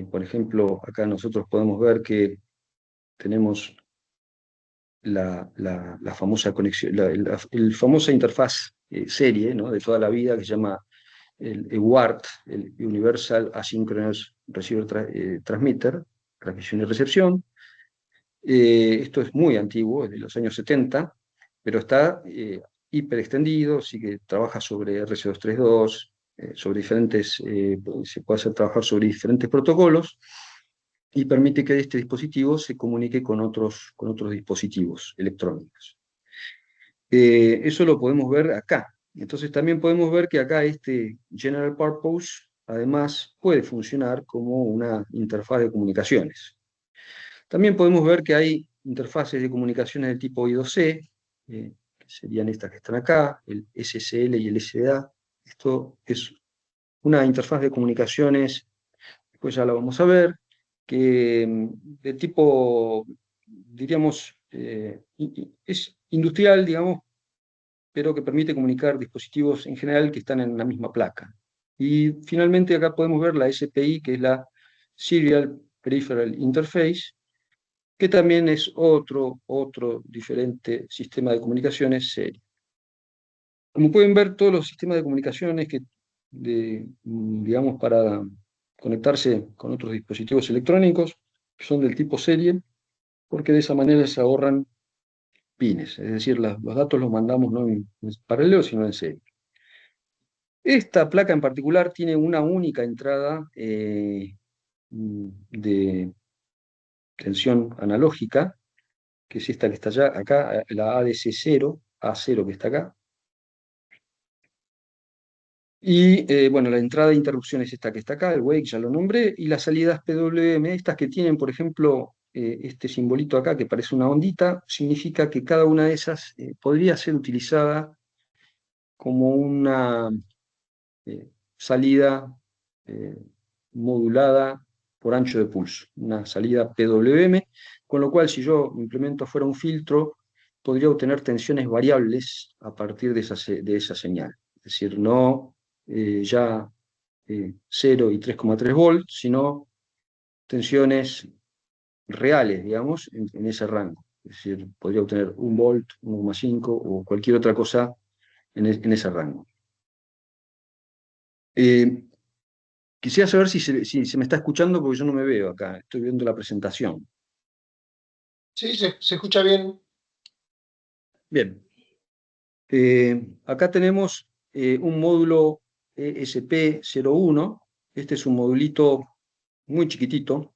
Por ejemplo, acá nosotros podemos ver que tenemos la famosa conexión, el famosa interfaz serie, ¿no?, de toda la vida, que se llama el UART, el Universal Asynchronous Receiver Transmitter, transmisión y recepción. Esto es muy antiguo, es de los años 70, pero está hiper extendido, así que trabaja sobre RC232, sobre diferentes, se puede hacer trabajar sobre diferentes protocolos, y permite que este dispositivo se comunique con otros dispositivos electrónicos. Eso lo podemos ver acá. Entonces también podemos ver que acá este General Purpose además puede funcionar como una interfaz de comunicaciones. También podemos ver que hay interfaces de comunicaciones del tipo I2C, que serían estas que están acá, el SSL y el SDA. Esto es una interfaz de comunicaciones, después ya la vamos a ver, que de tipo, diríamos, es industrial, digamos, pero que permite comunicar dispositivos en general que están en la misma placa. Y finalmente acá podemos ver la SPI, que es la Serial Peripheral Interface, que también es otro diferente sistema de comunicaciones serio. Como pueden ver, todos los sistemas de comunicaciones digamos, para conectarse con otros dispositivos electrónicos son del tipo serie, porque de esa manera se ahorran pines, es decir, los datos los mandamos no en paralelo, sino en serie. Esta placa en particular tiene una única entrada de tensión analógica, que es esta que está allá, acá, la ADC0, A0 que está acá. Y bueno, la entrada de interrupción es esta que está acá, el wake, ya lo nombré, y las salidas PWM, estas que tienen, por ejemplo, este simbolito acá que parece una ondita, significa que cada una de esas podría ser utilizada como una salida modulada por ancho de pulso, una salida PWM, con lo cual si yo implemento afuera un filtro, podría obtener tensiones variables a partir de esa señal. Es decir, no ya 0 y 3,3 volts, sino tensiones reales, digamos, en ese rango. Es decir, podría obtener 1 volt, 1,5 o cualquier otra cosa en ese rango. Quisiera saber si se me está escuchando, porque yo no me veo acá, estoy viendo la presentación. Sí, se escucha bien. Bien. Acá tenemos un módulo ESP01. Este es un modulito muy chiquitito,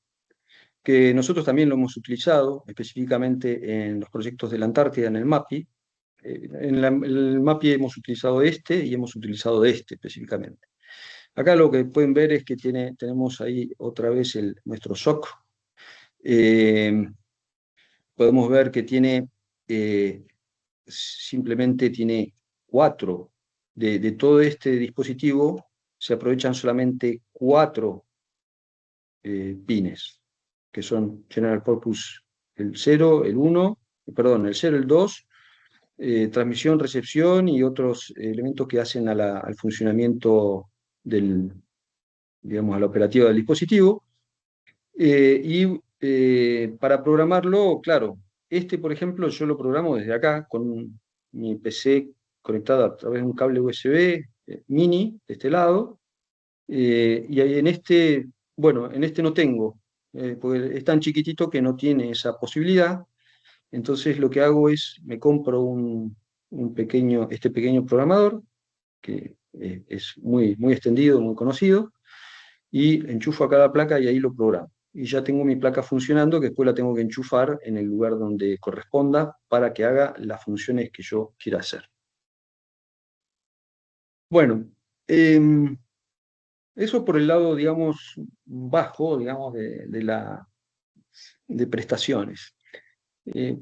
que nosotros también lo hemos utilizado, específicamente en los proyectos de la Antártida, en el MAPI. En el MAPI hemos utilizado este y hemos utilizado este específicamente. Acá lo que pueden ver es que tenemos ahí otra vez nuestro SOC. Podemos ver que simplemente tiene 4 de todo este dispositivo, se aprovechan solamente 4 pines, que son General Purpose el 0, el 1, perdón, el 0, el 2, transmisión, recepción y otros elementos que hacen al funcionamiento digamos, a la operativa del dispositivo. Para programarlo, claro, por ejemplo, yo lo programo desde acá con mi PC conectada a través de un cable USB mini de este lado. Y ahí bueno, en este no tengo, porque es tan chiquitito que no tiene esa posibilidad. Entonces lo que hago es, me compro este pequeño programador, que es muy extendido, muy conocido, y enchufo a cada placa y ahí lo programo. Y ya tengo mi placa funcionando, que después la tengo que enchufar en el lugar donde corresponda para que haga las funciones que yo quiera hacer. Bueno, eso por el lado, digamos, bajo, digamos, de prestaciones.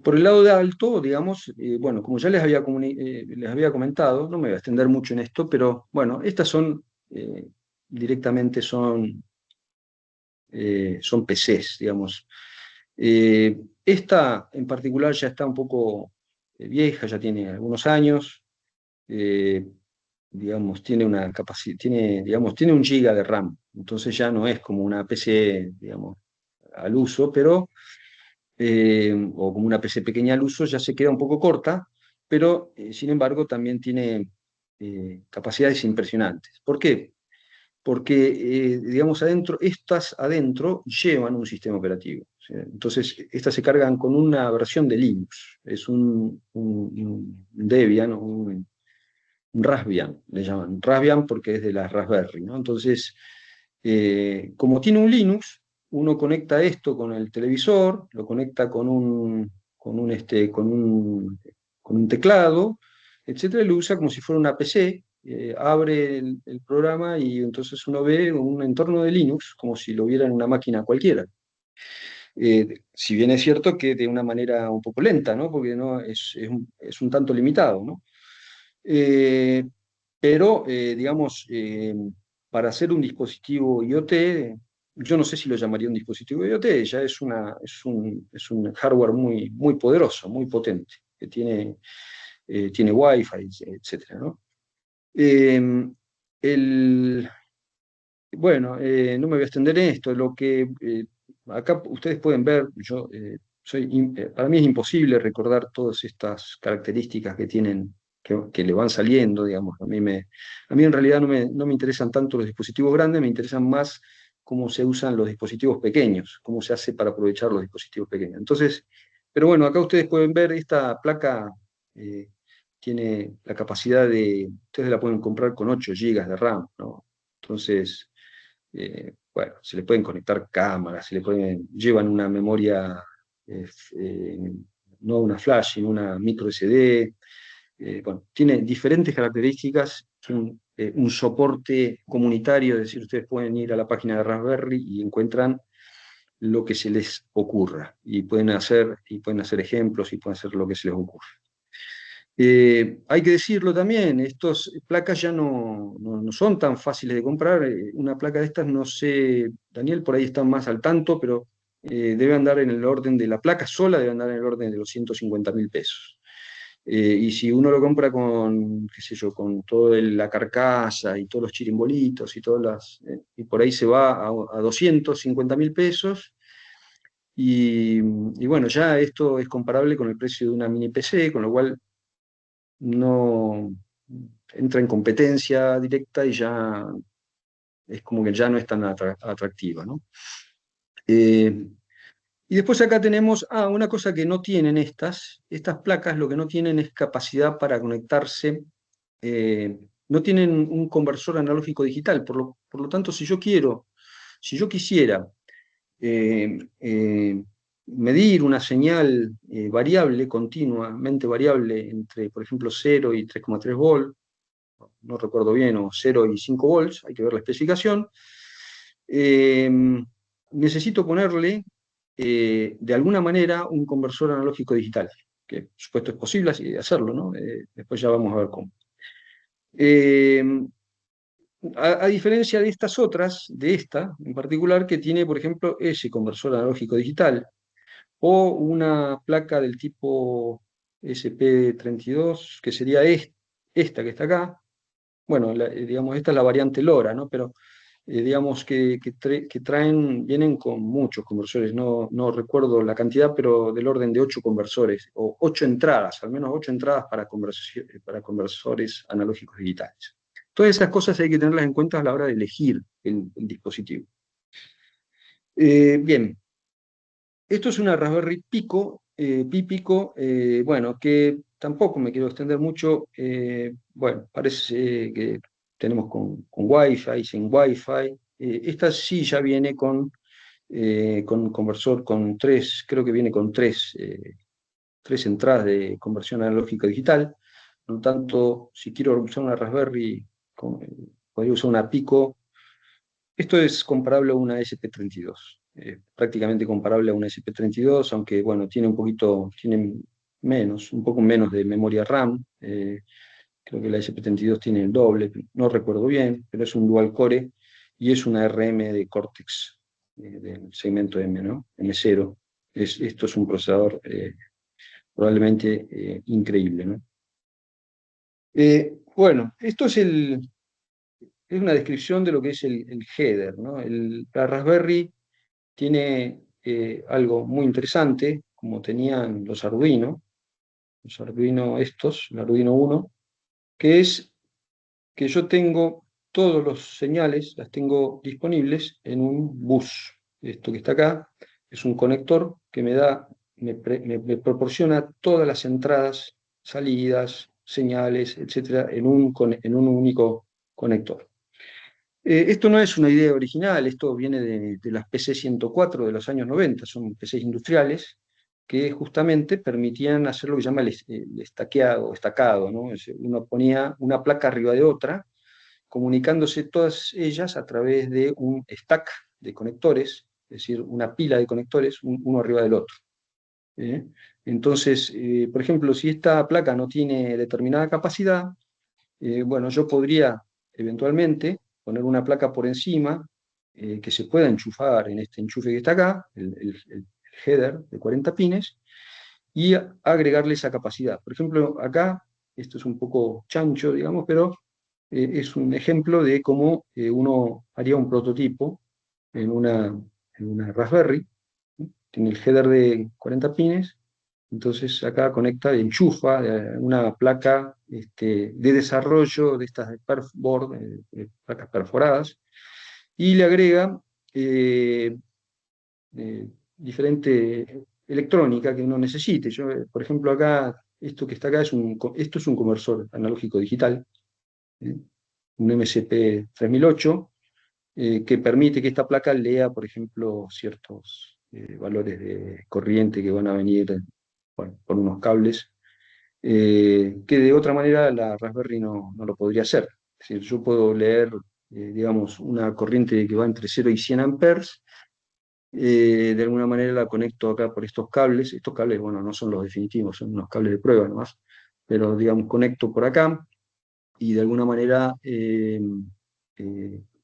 Por el lado de alto, digamos, bueno, como ya les había comentado, no me voy a extender mucho en esto, pero bueno, estas son, directamente son PCs, digamos. Esta en particular ya está un poco vieja, ya tiene algunos años, eh, digamos, tiene una capacidad, digamos, tiene 1 GB de RAM, entonces ya no es como una PC, digamos, al uso, pero o como una PC pequeña al uso, ya se queda un poco corta, pero sin embargo también tiene capacidades impresionantes. ¿Por qué? Porque, digamos, estas adentro llevan un sistema operativo. ¿Sí? Entonces, estas se cargan con una versión de Linux, es un Debian o un Raspbian, le llaman. Raspbian porque es de la Raspberry, ¿no? Entonces, como tiene un Linux, uno conecta esto con el televisor, lo conecta con un teclado, etcétera, y lo usa como si fuera una PC, abre el programa y entonces uno ve un entorno de Linux como si lo viera en una máquina cualquiera. Si bien es cierto que de una manera un poco lenta, ¿no? Porque no, es un tanto limitado, ¿no? Eh, pero, digamos, para hacer un dispositivo IoT, yo no sé si lo llamaría un dispositivo IoT, ya es un hardware muy, muy poderoso, muy potente, que tiene Wi-Fi, etcétera, ¿no? Eh, el, bueno, no me voy a extender en esto. Acá ustedes pueden ver, para mí es imposible recordar todas estas características que tienen, que le van saliendo, digamos. A mí en realidad no me interesan tanto los dispositivos grandes, me interesan más cómo se usan los dispositivos pequeños, cómo se hace para aprovechar los dispositivos pequeños. Entonces, pero bueno, acá ustedes pueden ver esta placa. Tiene la capacidad ustedes la pueden comprar con 8 GB de RAM, ¿no? Entonces, bueno, se le pueden conectar cámaras, llevan una memoria, no una flash, sino una micro SD. Bueno, tiene diferentes características, un soporte comunitario, es decir, ustedes pueden ir a la página de Raspberry y encuentran lo que se les ocurra, y pueden hacer ejemplos, y pueden hacer lo que se les ocurra. Hay que decirlo también, estas placas ya no son tan fáciles de comprar. Una placa de estas, no sé, Daniel por ahí está más al tanto, pero debe andar en el orden de la placa sola, debe andar en el orden de los 150.000 pesos. Y si uno lo compra con, qué sé yo, con toda la carcasa y todos los chirimbolitos y por ahí se va a 250.000 pesos. Y bueno, ya esto es comparable con el precio de una mini PC, con lo cual no entra en competencia directa y ya es como que ya no es tan atractiva, ¿no? Y después acá tenemos, una cosa que no tienen estas placas, lo que no tienen es capacidad para conectarse, no tienen un conversor analógico digital, por lo tanto, si yo quisiera medir una señal variable, continuamente variable, entre, por ejemplo, 0 y 3,3 volts, no recuerdo bien, o 0 y 5 volts, hay que ver la especificación. Eh, Necesito ponerle, de alguna manera, un conversor analógico digital, que por supuesto es posible así hacerlo, ¿no? Después ya vamos a ver cómo. Eh, a diferencia de estas otras, de esta en particular, que tiene, por ejemplo, ese conversor analógico digital, o una placa del tipo SP32, que sería esta que está acá. Bueno, digamos, esta es la variante LoRa, ¿no? Pero digamos que vienen con muchos conversores, no recuerdo la cantidad, pero del orden de 8 conversores, o 8 entradas, al menos 8 entradas para conversores analógicos digitales. Todas esas cosas hay que tenerlas en cuenta a la hora de elegir el dispositivo. Bien, esto es una Raspberry Pico, bueno, que tampoco me quiero extender mucho. Bueno, parece que tenemos con Wi-Fi, sin Wi-Fi. Esta sí ya viene con un conversor con creo que viene con tres entradas de conversión analógica digital. Por lo tanto, si quiero usar una Raspberry, podría usar una Pico. Esto es comparable a una SP32. prácticamente comparable a una SP32, aunque bueno, tiene un poco menos de memoria RAM. Creo que la SP32 tiene el doble, no recuerdo bien, pero es un dual core y es una RM de Cortex, del segmento M, ¿no? M0. Esto es un procesador probablemente increíble, ¿no? Bueno, esto es una descripción de lo que es el header, ¿no? La Raspberry tiene algo muy interesante, como tenían los Arduino el Arduino Uno, que es que yo tengo todos los señales, las tengo disponibles en un bus. Esto que está acá es un conector que me proporciona todas las entradas, salidas, señales, etcétera, en un único conector. Esto no es una idea original, esto viene de las PC-104 de los años 90, son PCs industriales que justamente permitían hacer lo que se llama el estacado, ¿no? Uno ponía una placa arriba de otra, comunicándose todas ellas a través de un stack de conectores, es decir, una pila de conectores, uno arriba del otro. Entonces, por ejemplo, si esta placa no tiene determinada capacidad, bueno, yo podría eventualmente poner una placa por encima que se pueda enchufar en este enchufe que está acá, el header de 40 pines, y agregarle esa capacidad. Por ejemplo, acá, esto es un poco chancho, digamos, pero es un ejemplo de cómo uno haría un prototipo en una Raspberry. Tiene el header de 40 pines, entonces acá conecta, enchufa una placa de desarrollo de estas de perfboard, placas perforadas, y le agrega eh, diferente electrónica que uno necesite. Yo, por ejemplo, acá, esto que está acá esto es un conversor analógico digital, ¿eh? Un MSP 3008, que permite que esta placa lea, por ejemplo, ciertos valores de corriente que van a venir por unos cables, que de otra manera la Raspberry no lo podría hacer. Es decir, yo puedo leer, digamos, una corriente que va entre 0 y 100 amperes, de alguna manera la conecto acá por estos cables. Estos cables, bueno, no son los definitivos, son unos cables de prueba nomás, pero digamos, conecto por acá y de alguna manera eh,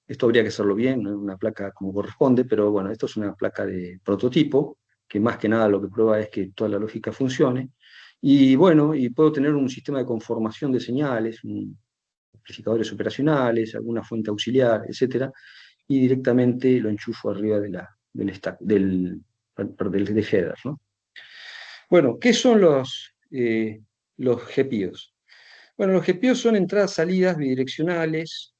esto habría que hacerlo bien, ¿no? Una placa como corresponde, pero bueno, esto es una placa de prototipo, que más que nada lo que prueba es que toda la lógica funcione. Y bueno, y puedo tener un sistema de conformación de señales, amplificadores operacionales, alguna fuente auxiliar, etcétera, y directamente lo enchufo arriba del stack, del header, ¿no? Bueno, ¿qué son los GPIOs? Bueno, los GPIOs son entradas-salidas bidireccionales,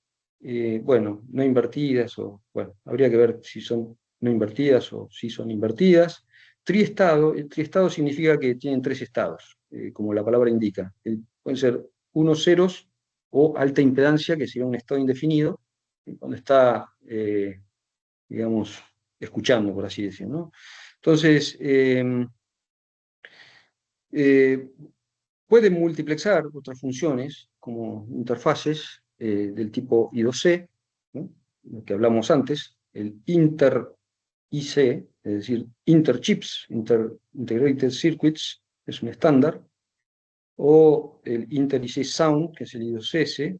bueno, no invertidas, o bueno, habría que ver si son no invertidas o si son invertidas. Triestado, el triestado significa que tienen tres estados, como la palabra indica. Pueden ser unos ceros o alta impedancia, que sería un estado indefinido, cuando está, digamos, escuchando, por así decirlo, ¿no? Entonces, eh, pueden multiplexar otras funciones, como interfaces del tipo I2C, ¿no? Lo que hablamos antes, el Inter-IC, es decir, Interchips, Integrated Circuits, es un estándar, o el Inter-IC Sound, que es el I2S,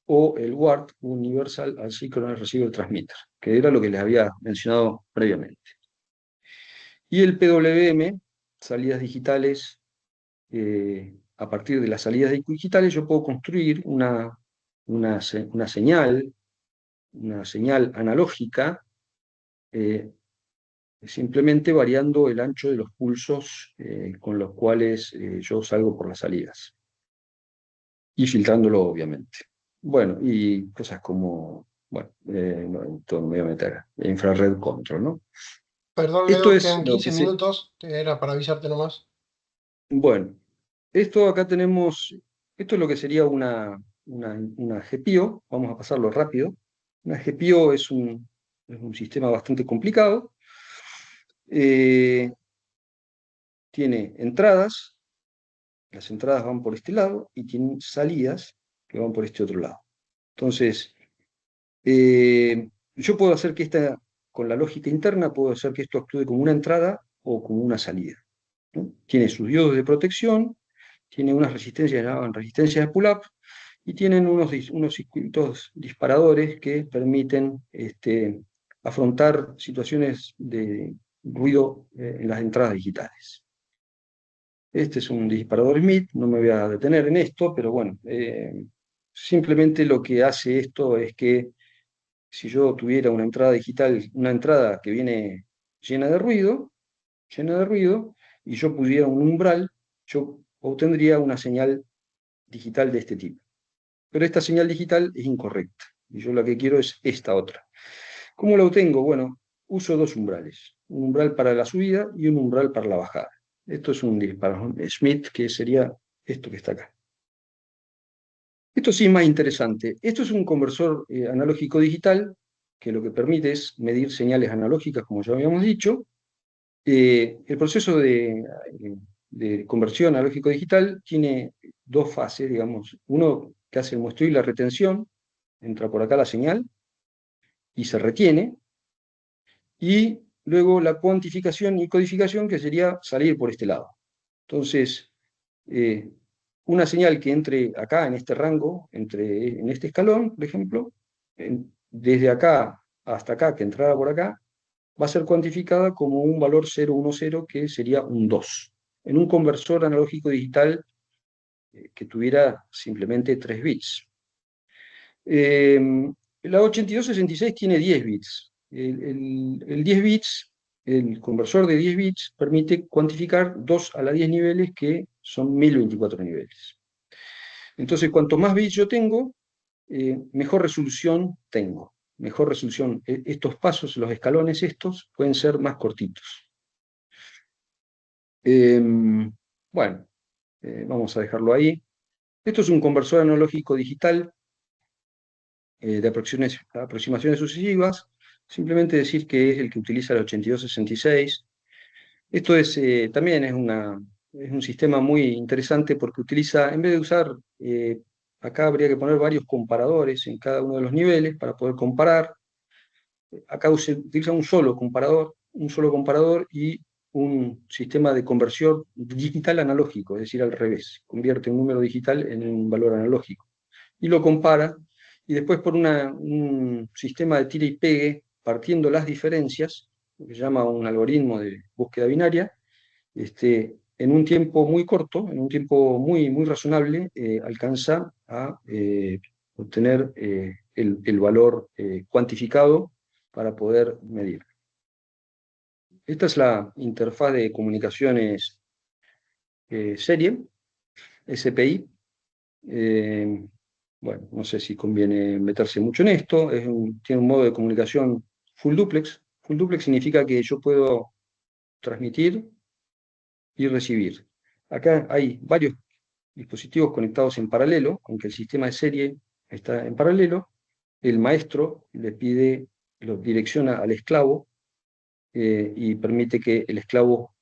o el WART, Universal Asynchronous Receiver Transmitter, que era lo que les había mencionado previamente. Y el PWM, salidas digitales, a partir de las salidas digitales yo puedo construir una señal analógica, simplemente variando el ancho de los pulsos con los cuales yo salgo por las salidas. Y filtrándolo, obviamente. Bueno, y cosas como, bueno, no me voy a meter, infrared control, ¿no? Perdón, Esto Leo, es quedan lo 15 que se... minutos, era para avisarte nomás. Bueno, esto acá tenemos, esto es lo que sería una GPIO, vamos a pasarlo rápido. Una GPIO es un sistema bastante complicado. Tiene entradas, las entradas van por este lado, y tienen salidas que van por este otro lado. Entonces, yo puedo hacer que esta con la lógica interna, puedo hacer que esto actúe como una entrada o como una salida, ¿no? Tiene sus diodos de protección, tiene unas resistencias que llaman resistencias de pull-up, y tienen unos circuitos disparadores que permiten afrontar situaciones de ruido en las entradas digitales. Este es un disparador Smith, no me voy a detener en esto, pero bueno, simplemente lo que hace esto es que si yo tuviera una entrada digital, una entrada que viene llena de ruido, y yo pusiera un umbral, yo obtendría una señal digital de este tipo. Pero esta señal digital es incorrecta, y yo lo que quiero es esta otra. ¿Cómo la obtengo? Bueno, uso dos umbrales, un umbral para la subida y un umbral para la bajada. Esto es un disparador Smith, que sería esto que está acá. Esto sí es más interesante. Esto es un conversor analógico digital, que lo que permite es medir señales analógicas, como ya habíamos dicho. El proceso de conversión analógico digital tiene dos fases, digamos. Uno que hace el muestreo y la retención, entra por acá la señal y se retiene, y luego la cuantificación y codificación, que sería salir por este lado. Entonces, una señal que entre acá en este rango, en este escalón, por ejemplo, desde acá hasta acá, que entrara por acá, va a ser cuantificada como un valor 010, que sería un 2, en un conversor analógico digital que tuviera simplemente 3 bits. La 8266 tiene 10 bits. El 10 bits, el conversor de 10 bits, permite cuantificar 2 a la 10 niveles, que son 1024 niveles. Entonces, cuanto más bits yo tengo, mejor resolución tengo. Mejor resolución. Estos pasos, los escalones estos, pueden ser más cortitos. Bueno, vamos a dejarlo ahí. Esto es un conversor analógico digital de aproximaciones sucesivas. Simplemente decir que es el que utiliza el 8266. Esto también es un sistema muy interesante, porque utiliza, en vez de usar, acá habría que poner varios comparadores en cada uno de los niveles para poder comparar. Acá utiliza un solo comparador y un sistema de conversión digital analógico, es decir, al revés, convierte un número digital en un valor analógico, y lo compara, y después por un sistema de tira y pegue, partiendo las diferencias, lo que se llama un algoritmo de búsqueda binaria, en un tiempo muy corto, en un tiempo muy, muy razonable, alcanza a obtener el valor cuantificado para poder medir. Esta es la interfaz de comunicaciones serie, SPI. Bueno, no sé si conviene meterse mucho en esto. Tiene un modo de comunicación full duplex. Full duplex significa que yo puedo transmitir y recibir. Acá hay varios dispositivos conectados en paralelo, aunque el sistema de serie está en paralelo. El maestro lo direcciona al esclavo, y permite que el esclavo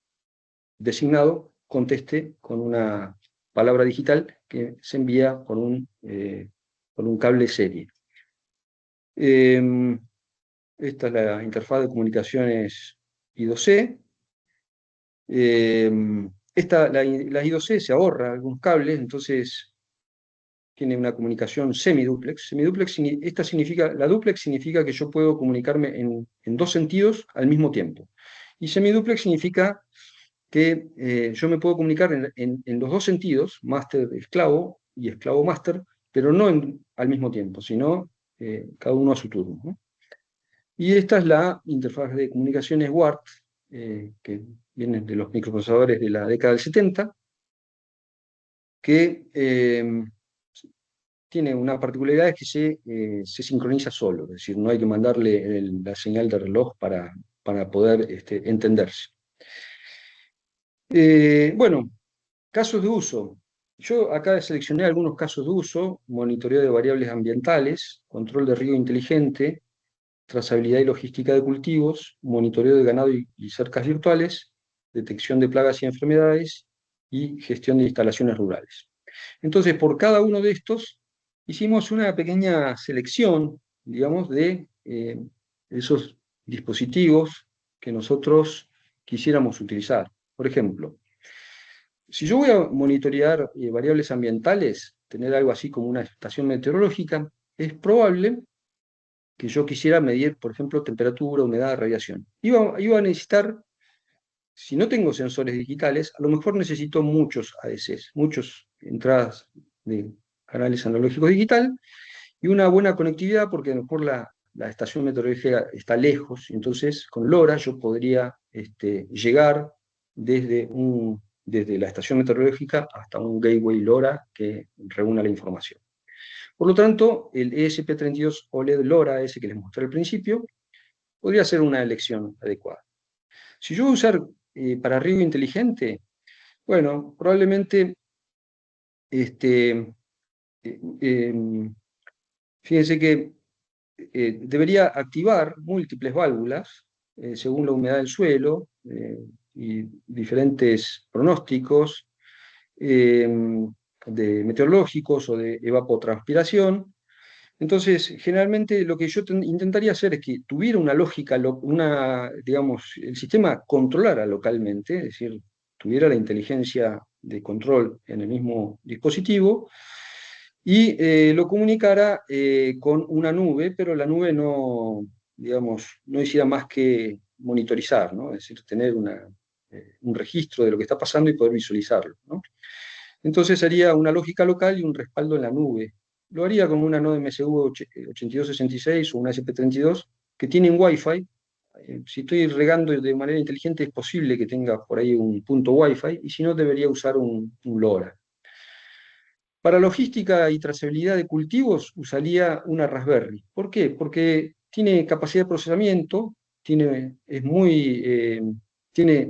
designado conteste con una palabra digital que se envía por un cable serie. Esta es la interfaz de comunicaciones I2C. La I2C se ahorra algunos cables, entonces tiene una comunicación semiduplex. La duplex significa que yo puedo comunicarme en dos sentidos al mismo tiempo. Y semiduplex significa que yo me puedo comunicar en los dos sentidos, máster-esclavo y esclavo-máster, pero no al mismo tiempo, sino cada uno a su turno, ¿no? Y esta es la interfaz de comunicaciones WART, que vienen de los microprocesadores de la década del 70, que tiene una particularidad, es que se sincroniza solo, es decir, no hay que mandarle la señal de reloj para poder entenderse. Bueno, casos de uso. Yo acá seleccioné algunos casos de uso: monitoreo de variables ambientales, control de riego inteligente, trazabilidad y logística de cultivos, monitoreo de ganado y cercas virtuales, detección de plagas y enfermedades, y gestión de instalaciones rurales. Entonces, por cada uno de estos, hicimos una pequeña selección, digamos, de esos dispositivos que nosotros quisiéramos utilizar. Por ejemplo, si yo voy a monitorear variables ambientales, tener algo así como una estación meteorológica, es probable que yo quisiera medir, por ejemplo, temperatura, humedad, radiación. Iba a necesitar, si no tengo sensores digitales, a lo mejor necesito muchos ADCs, muchas entradas de canales analógicos digital, y una buena conectividad, porque a lo mejor la estación meteorológica está lejos, entonces con LoRa yo podría llegar desde la estación meteorológica hasta un gateway LoRa que reúna la información. Por lo tanto, el ESP32 OLED LoRa, ese que les mostré al principio, podría ser una elección adecuada. Si yo voy a usar para riego inteligente, bueno, probablemente fíjense que debería activar múltiples válvulas según la humedad del suelo y diferentes pronósticos meteorológicos o de evapotranspiración. Entonces, generalmente lo que yo intentaría hacer es que tuviera una lógica, digamos, el sistema controlara localmente, es decir, tuviera la inteligencia de control en el mismo dispositivo y lo comunicara con una nube, pero la nube no, digamos, no hiciera más que monitorizar, ¿no? Es decir, tener un registro de lo que está pasando y poder visualizarlo, ¿no? Entonces haría una lógica local y un respaldo en la nube. Lo haría con una node MSU 8266 o una SP32 que tienen Wi-Fi. Si estoy regando de manera inteligente es posible que tenga por ahí un punto Wi-Fi y si no debería usar un LoRa. Para logística y trazabilidad de cultivos usaría una Raspberry. ¿Por qué? Porque tiene capacidad de procesamiento, tiene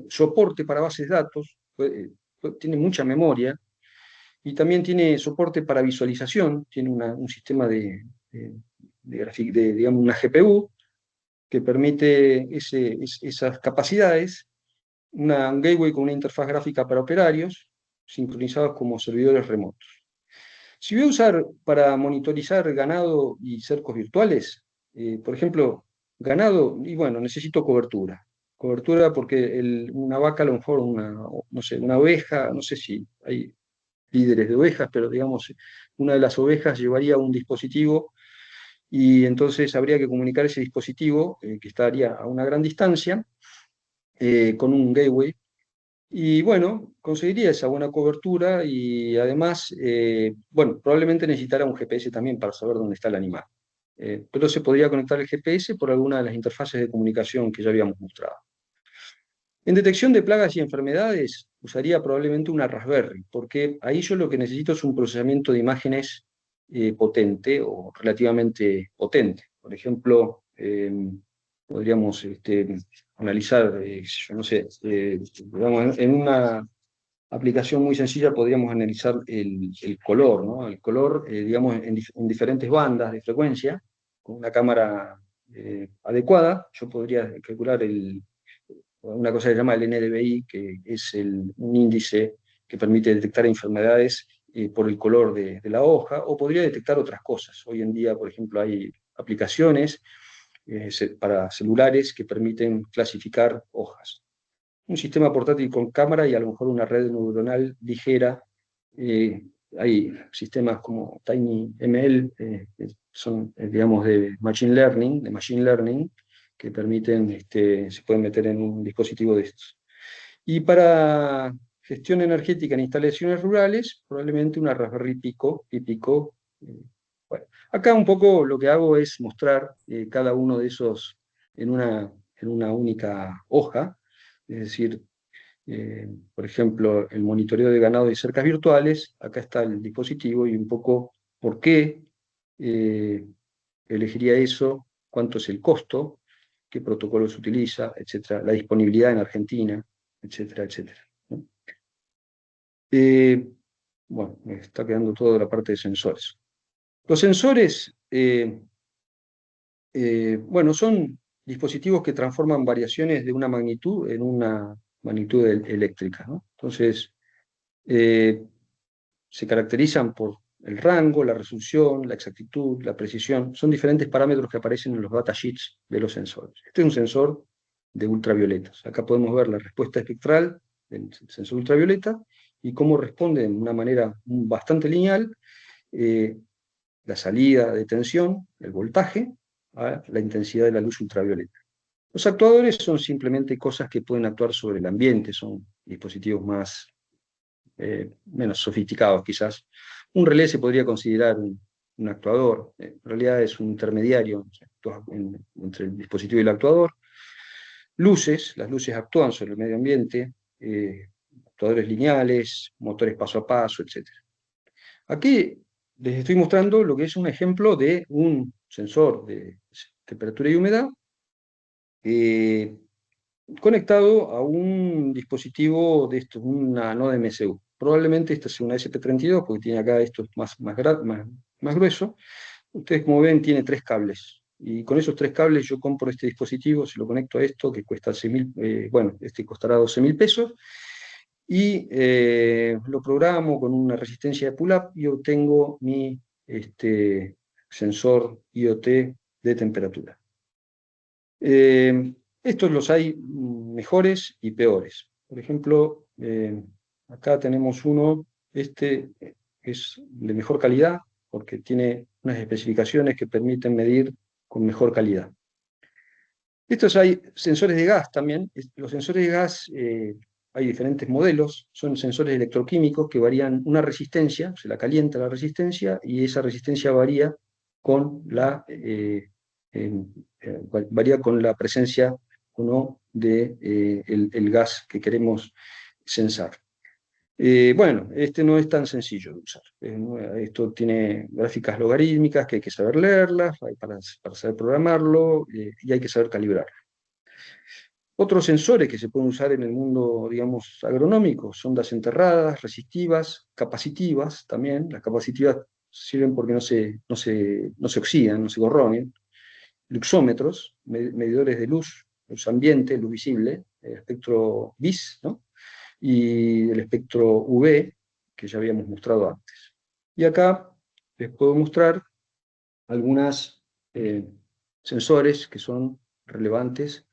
soporte para bases de datos, tiene mucha memoria y también tiene soporte para visualización, tiene un sistema digamos, una GPU que permite esas capacidades, un gateway con una interfaz gráfica para operarios, sincronizados como servidores remotos. Si voy a usar para monitorizar ganado y cercos virtuales, por ejemplo, ganado, y bueno, necesito cobertura. Cobertura porque una vaca, a lo mejor no sé, una oveja, no sé si hay líderes de ovejas, pero digamos, una de las ovejas llevaría un dispositivo y entonces habría que comunicar ese dispositivo, que estaría a una gran distancia, con un gateway. Y bueno, conseguiría esa buena cobertura y además, bueno, probablemente necesitara un GPS también para saber dónde está el animal. Pero se podría conectar el GPS por alguna de las interfaces de comunicación que ya habíamos mostrado. En detección de plagas y enfermedades, usaría probablemente una Raspberry, porque ahí yo lo que necesito es un procesamiento de imágenes potente o relativamente potente. Por ejemplo, podríamos analizar, yo no sé, digamos, en una aplicación muy sencilla podríamos analizar el color, ¿no? El color, digamos, en diferentes bandas de frecuencia, con una cámara adecuada, yo podría calcular una cosa que se llama el NDVI, que es un índice que permite detectar enfermedades por el color de la hoja, o podría detectar otras cosas. Hoy en día, por ejemplo, hay aplicaciones para celulares que permiten clasificar hojas. Un sistema portátil con cámara y a lo mejor una red neuronal ligera. Hay sistemas como TinyML, que son, digamos, de machine learning, que permiten, se pueden meter en un dispositivo de estos. Y para gestión energética en instalaciones rurales, probablemente una Raspberry Pico. Bueno, acá un poco lo que hago es mostrar cada uno de esos en una única hoja, es decir, por ejemplo, el monitoreo de ganado y cercas virtuales, acá está el dispositivo y un poco por qué elegiría eso, cuánto es el costo, qué protocolos se utiliza, etcétera, la disponibilidad en Argentina, etcétera, etcétera, ¿no? Bueno, me está quedando toda la parte de sensores. Los sensores, bueno, son dispositivos que transforman variaciones de una magnitud en una magnitud eléctrica, ¿no? Entonces, se caracterizan por el rango, la resolución, la exactitud, la precisión, son diferentes parámetros que aparecen en los datasheets de los sensores. Este es un sensor de ultravioletas. Acá podemos ver la respuesta espectral del sensor ultravioleta y cómo responde de una manera bastante lineal la salida de tensión, el voltaje, a la intensidad de la luz ultravioleta. Los actuadores son simplemente cosas que pueden actuar sobre el ambiente, son dispositivos menos sofisticados quizás. Un relé se podría considerar un actuador, en realidad es un intermediario entre el dispositivo y el actuador. Luces, las luces actúan sobre el medio ambiente, actuadores lineales, motores paso a paso, etc. Aquí les estoy mostrando lo que es un ejemplo de un sensor de temperatura y humedad conectado a un dispositivo de estos, una noda MCU. Probablemente esta sea una SP32, porque tiene acá esto más grueso. Ustedes, como ven, tiene 3 cables. Y con esos 3 cables yo compro este dispositivo, se lo conecto a esto, que cuesta 6.000, bueno, este costará 12.000 pesos, y lo programo con una resistencia de pull-up y obtengo mi sensor IoT de temperatura. Estos los hay mejores y peores. Por ejemplo, acá tenemos uno, este es de mejor calidad, porque tiene unas especificaciones que permiten medir con mejor calidad. Estos hay sensores de gas también. Los sensores de gas, hay diferentes modelos, son sensores electroquímicos que varían una resistencia, se la calienta la resistencia, y esa resistencia varía con la presencia o no del gas que queremos sensar. Bueno, este no es tan sencillo de usar. Esto tiene gráficas logarítmicas que hay que saber leerlas para saber programarlo, y hay que saber calibrarlo. Otros sensores que se pueden usar en el mundo, digamos, agronómico, sondas enterradas, resistivas, capacitivas también. Las capacitivas sirven porque no se oxidan, no se corroen. Luxómetros, medidores de luz ambiente, luz visible, el espectro BIS, ¿no? Y el espectro UV, que ya habíamos mostrado antes. Y acá les puedo mostrar algunos sensores que son relevantes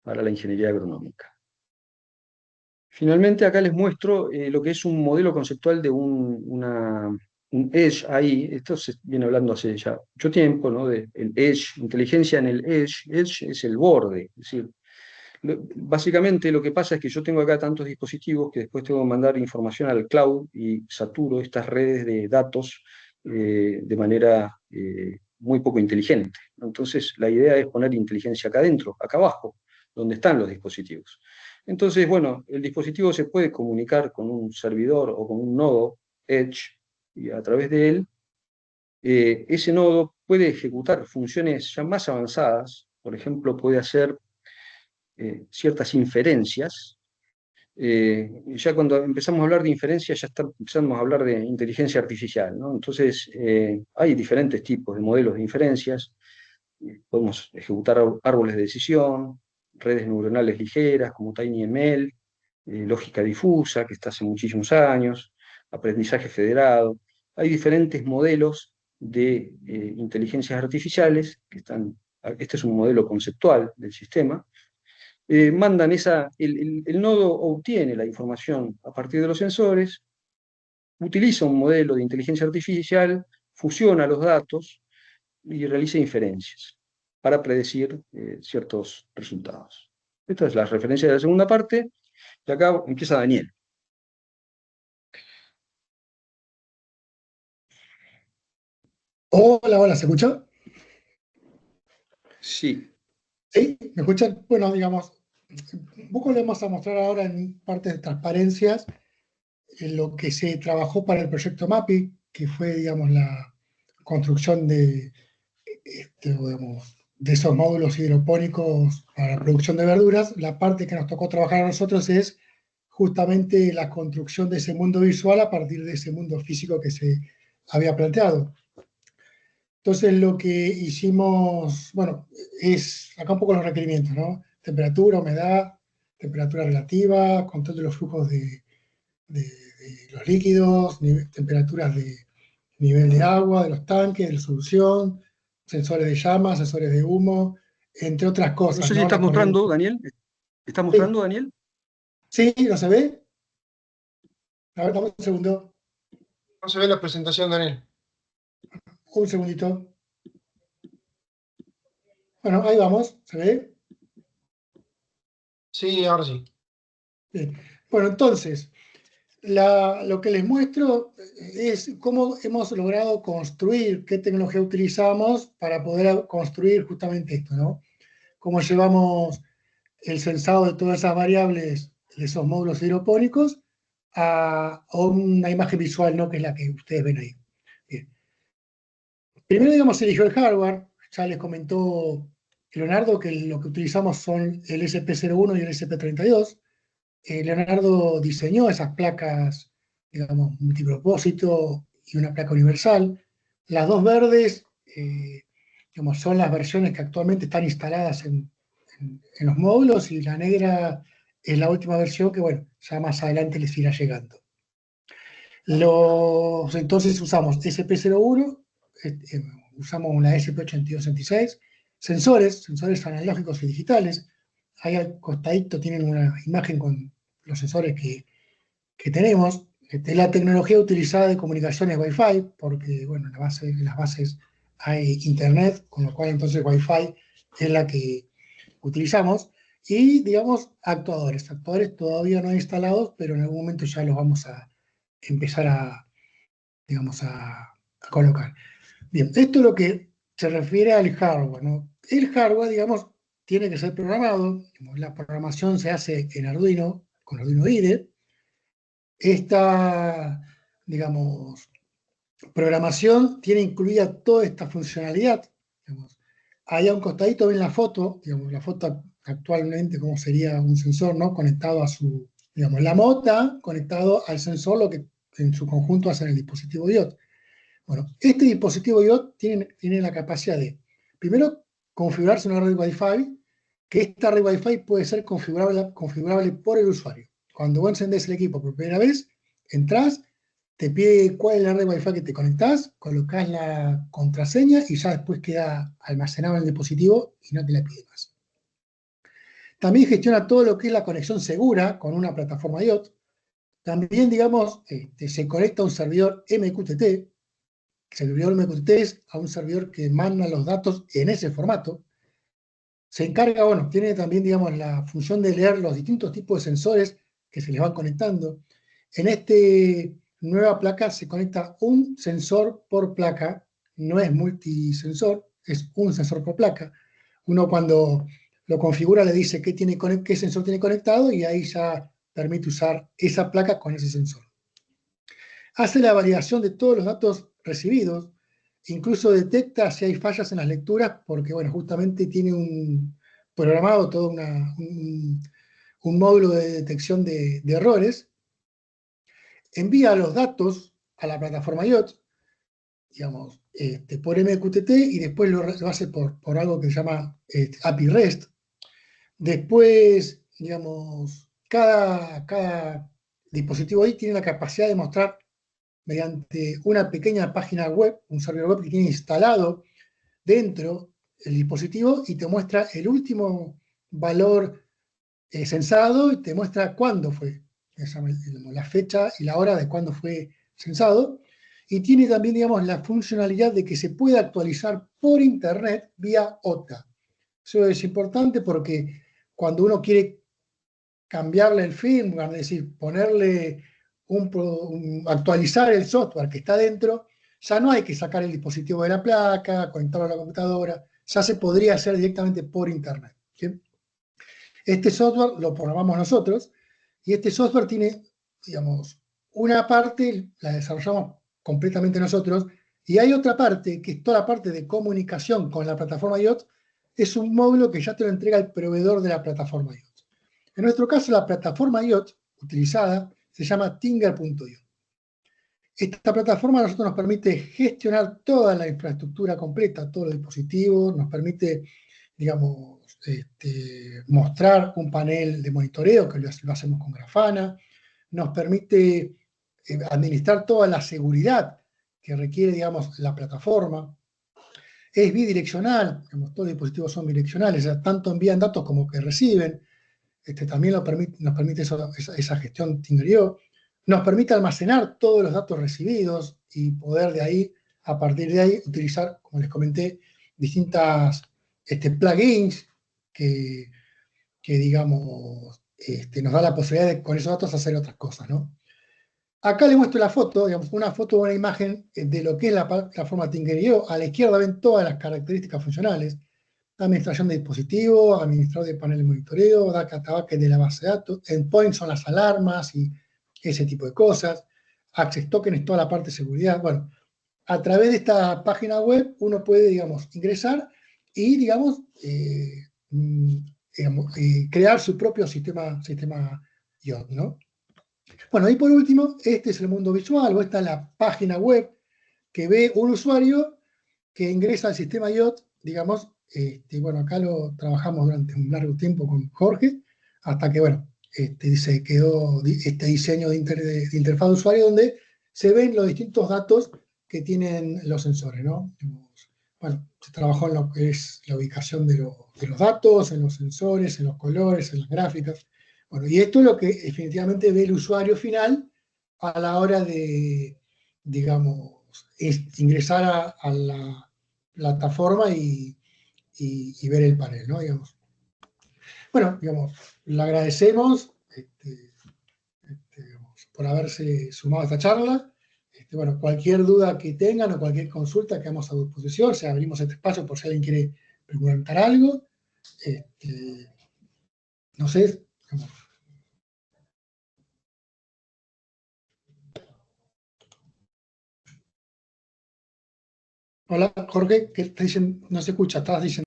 para la ingeniería agronómica. Finalmente, acá les muestro lo que es un modelo conceptual de un Edge AI. Esto se viene hablando hace ya mucho tiempo, ¿no? El Edge, inteligencia en el Edge. Edge es el borde, es decir, básicamente lo que pasa es que yo tengo acá tantos dispositivos que después tengo que mandar información al cloud y saturo estas redes de datos de manera muy poco inteligente. Entonces, la idea es poner inteligencia acá adentro, acá abajo, donde están los dispositivos. Entonces, bueno, el dispositivo se puede comunicar con un servidor o con un nodo Edge, y a través de él, ese nodo puede ejecutar funciones ya más avanzadas. Por ejemplo, puede hacer ciertas inferencias. Ya cuando empezamos a hablar de inferencias, ya empezamos a hablar de inteligencia artificial, ¿no? Entonces, hay diferentes tipos de modelos de inferencias. Podemos ejecutar árboles de decisión, redes neuronales ligeras como TinyML, lógica difusa, que está hace muchísimos años, aprendizaje federado. Hay diferentes modelos de inteligencias artificiales que están. Este es un modelo conceptual del sistema. Mandan el nodo obtiene la información a partir de los sensores, utiliza un modelo de inteligencia artificial, fusiona los datos y realiza inferencias para predecir ciertos resultados. Esta es la referencia de la segunda parte, y acá empieza Daniel. Hola, ¿se escucha? Sí. ¿Sí? ¿Me escuchan? Bueno, digamos, un poco le vamos a mostrar ahora en parte de transparencias en lo que se trabajó para el proyecto MAPI, que fue, digamos, la construcción de esos módulos hidropónicos para la producción de verduras. La parte que nos tocó trabajar a nosotros es justamente la construcción de ese mundo visual a partir de ese mundo físico que se había planteado. Entonces lo que hicimos, bueno, es acá un poco los requerimientos, ¿no? Temperatura, humedad, temperatura relativa, control de los flujos de los líquidos, temperaturas de nivel de agua, de los tanques, de la solución, sensores de llama, sensores de humo, entre otras No cosas, sé si ¿no? estás La corriente. mostrando, Daniel. ¿Estás Sí, mostrando, Daniel? sí, ¿no se ve? A ver, dame un segundo, No se ve la presentación, Daniel. un segundito. Bueno, ahí vamos, ¿se ve? Sí, ahora sí. Bien. Bueno, entonces, lo que les muestro es cómo hemos logrado construir, qué tecnología utilizamos para poder construir justamente esto, ¿no? Cómo llevamos el sensado de todas esas variables de esos módulos hidropónicos a una imagen visual, ¿no? Que es la que ustedes ven ahí. Bien. Primero, digamos, se eligió el hardware. Ya les comentó Leonardo que lo que utilizamos son el SP01 y el SP32. Leonardo diseñó esas placas, digamos, multipropósito y una placa universal. Las dos verdes, digamos, son las versiones que actualmente están instaladas en los módulos, y la negra es la última versión que, bueno, ya más adelante les irá llegando. Entonces usamos SP01, usamos una SP8266, sensores analógicos y digitales. Ahí al costadito tienen una imagen con los sensores que tenemos. Es la tecnología utilizada de comunicaciones Wi-Fi, porque, bueno, en las bases hay Internet, con lo cual entonces Wi-Fi es la que utilizamos. Y, digamos, actuadores. Actuadores todavía no instalados, pero en algún momento ya los vamos a empezar digamos, a colocar. Bien, esto es lo que se refiere al hardware, ¿no? El hardware, digamos, tiene que ser programado. La programación se hace en Arduino, con Arduino IDE. Esta, digamos, programación tiene incluida toda esta funcionalidad. Digamos. Ahí a un costadito ven la foto, digamos, la foto actualmente como sería un sensor, ¿no? Conectado a su, digamos, la mota conectado al sensor, lo que en su conjunto hacen el dispositivo IoT. Bueno, este dispositivo IoT tiene la capacidad de, primero, configurarse una red Wi-Fi, que esta red Wi-Fi puede ser configurable por el usuario. Cuando vos encendés el equipo por primera vez, entrás, te pide cuál es la red Wi-Fi que te conectás, colocás la contraseña y ya después queda almacenado en el dispositivo y no te la pide más. También gestiona todo lo que es la conexión segura con una plataforma IoT. También, digamos, se conecta a un servidor MQTT. Servidor MQTT es a un servidor que manda los datos en ese formato. Se encarga, bueno, tiene también, digamos, la función de leer los distintos tipos de sensores que se les van conectando. En esta nueva placa se conecta un sensor por placa, no es multisensor, es un sensor por placa. Uno, cuando lo configura, le dice qué sensor tiene conectado, y ahí ya permite usar esa placa con ese sensor. Hace la validación de todos los datos recibidos, incluso detecta si hay fallas en las lecturas, porque, bueno, justamente tiene un programado todo un módulo de detección de errores. Envía los datos a la plataforma IoT, digamos, por MQTT, y después lo hace por algo que se llama API REST. Después, digamos, cada dispositivo ahí tiene la capacidad de mostrar, mediante una pequeña página web, un servidor web que tiene instalado dentro del dispositivo, y te muestra el último valor censado, y te muestra cuándo fue, la fecha y la hora de cuándo fue censado. Y tiene también, digamos, la funcionalidad de que se puede actualizar por internet vía OTA. Eso es importante porque cuando uno quiere cambiarle el firmware, es decir, ponerle actualizar el software que está dentro, ya no hay que sacar el dispositivo de la placa, conectarlo a la computadora, ya se podría hacer directamente por internet. ¿Sí? Este software lo programamos nosotros, y este software tiene, digamos, una parte la desarrollamos completamente nosotros, y hay otra parte, que es toda la parte de comunicación con la plataforma IoT. Es un módulo que ya te lo entrega el proveedor de la plataforma IoT. En nuestro caso, la plataforma IoT utilizada se llama Tinger.io. Esta plataforma a nosotros nos permite gestionar toda la infraestructura completa, todos los dispositivos, nos permite, digamos, mostrar un panel de monitoreo, que lo hacemos con Grafana, nos permite administrar toda la seguridad que requiere, digamos, la plataforma. Es bidireccional, digamos, todos los dispositivos son bidireccionales, o sea, tanto envían datos como que reciben. También nos permite esa gestión Tingher.io. Nos permite almacenar todos los datos recibidos y poder de ahí, a partir de ahí, utilizar, como les comenté, distintas plugins que digamos, nos da la posibilidad de con esos datos hacer otras cosas, ¿no? Acá les muestro la foto, digamos, una foto o una imagen de lo que es la plataforma Tingher.io. A la izquierda ven todas las características funcionales: administración de dispositivos, administrador de panel de monitoreo, data bucket de la base de datos, endpoints son las alarmas y ese tipo de cosas, access token es toda la parte de seguridad. Bueno, a través de esta página web uno puede, digamos, ingresar y, digamos, crear su propio sistema IoT, ¿no? Bueno, y por último, este es el mundo visual, o esta es la página web que ve un usuario que ingresa al sistema IoT, digamos. Bueno, acá lo trabajamos durante un largo tiempo con Jorge, hasta que, bueno, se quedó este diseño de interfaz de usuario donde se ven los distintos datos que tienen los sensores, ¿no? Bueno, se trabajó en lo que es la ubicación de los datos, en los sensores, en los colores, en las gráficas. Bueno, y esto es lo que definitivamente ve el usuario final a la hora de, digamos, ingresar a la plataforma y ver el panel, ¿no? Digamos. Bueno, digamos, le agradecemos digamos, por haberse sumado a esta charla. Bueno, cualquier duda que tengan o cualquier consulta quedamos a disposición. O sea, abrimos este espacio por si alguien quiere preguntar algo. No sé. Digamos. Hola, Jorge, ¿qué te dicen? No se escucha, estabas diciendo.